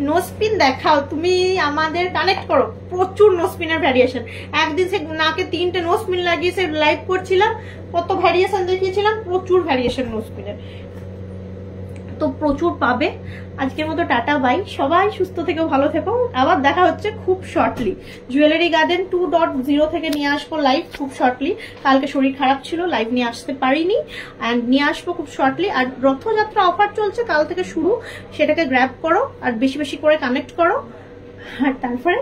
নোজপিন দেখাও, তুমি আমাদের কানেক্ট করো, প্রচুর নোজপিনের ভ্যারিয়েশন। একদিন সে নাকে 3টে নোজপিন লাগিয়ে সে লাইভ করছিলাম, কত ভ্যারিয়েশন দেখিয়েছিলাম, প্রচুর ভ্যারিয়েশন নোজপিনের, তো প্রচুর পাবে। আজকের মতো টাটা বাই, সবাই সুস্থ থেকো, ভালো থেকো। আবার দেখা হচ্ছে খুব শর্টলি। জুয়েলারি গার্ডেন 2.0 থেকে নিয়ে আসবো লাইভ খুব শর্টলি। কালকে শরীর খারাপ ছিল, লাইভ নিয়ে আসতে পারিনি, অ্যান্ড নিয়ে আসবো খুব শর্টলি। আর রথযাত্রা অফার চলছে কাল থেকে শুরু, সেটাকে গ্র্যাব করো আর বেশি বেশি করে কানেক্ট করো। আর তারপরে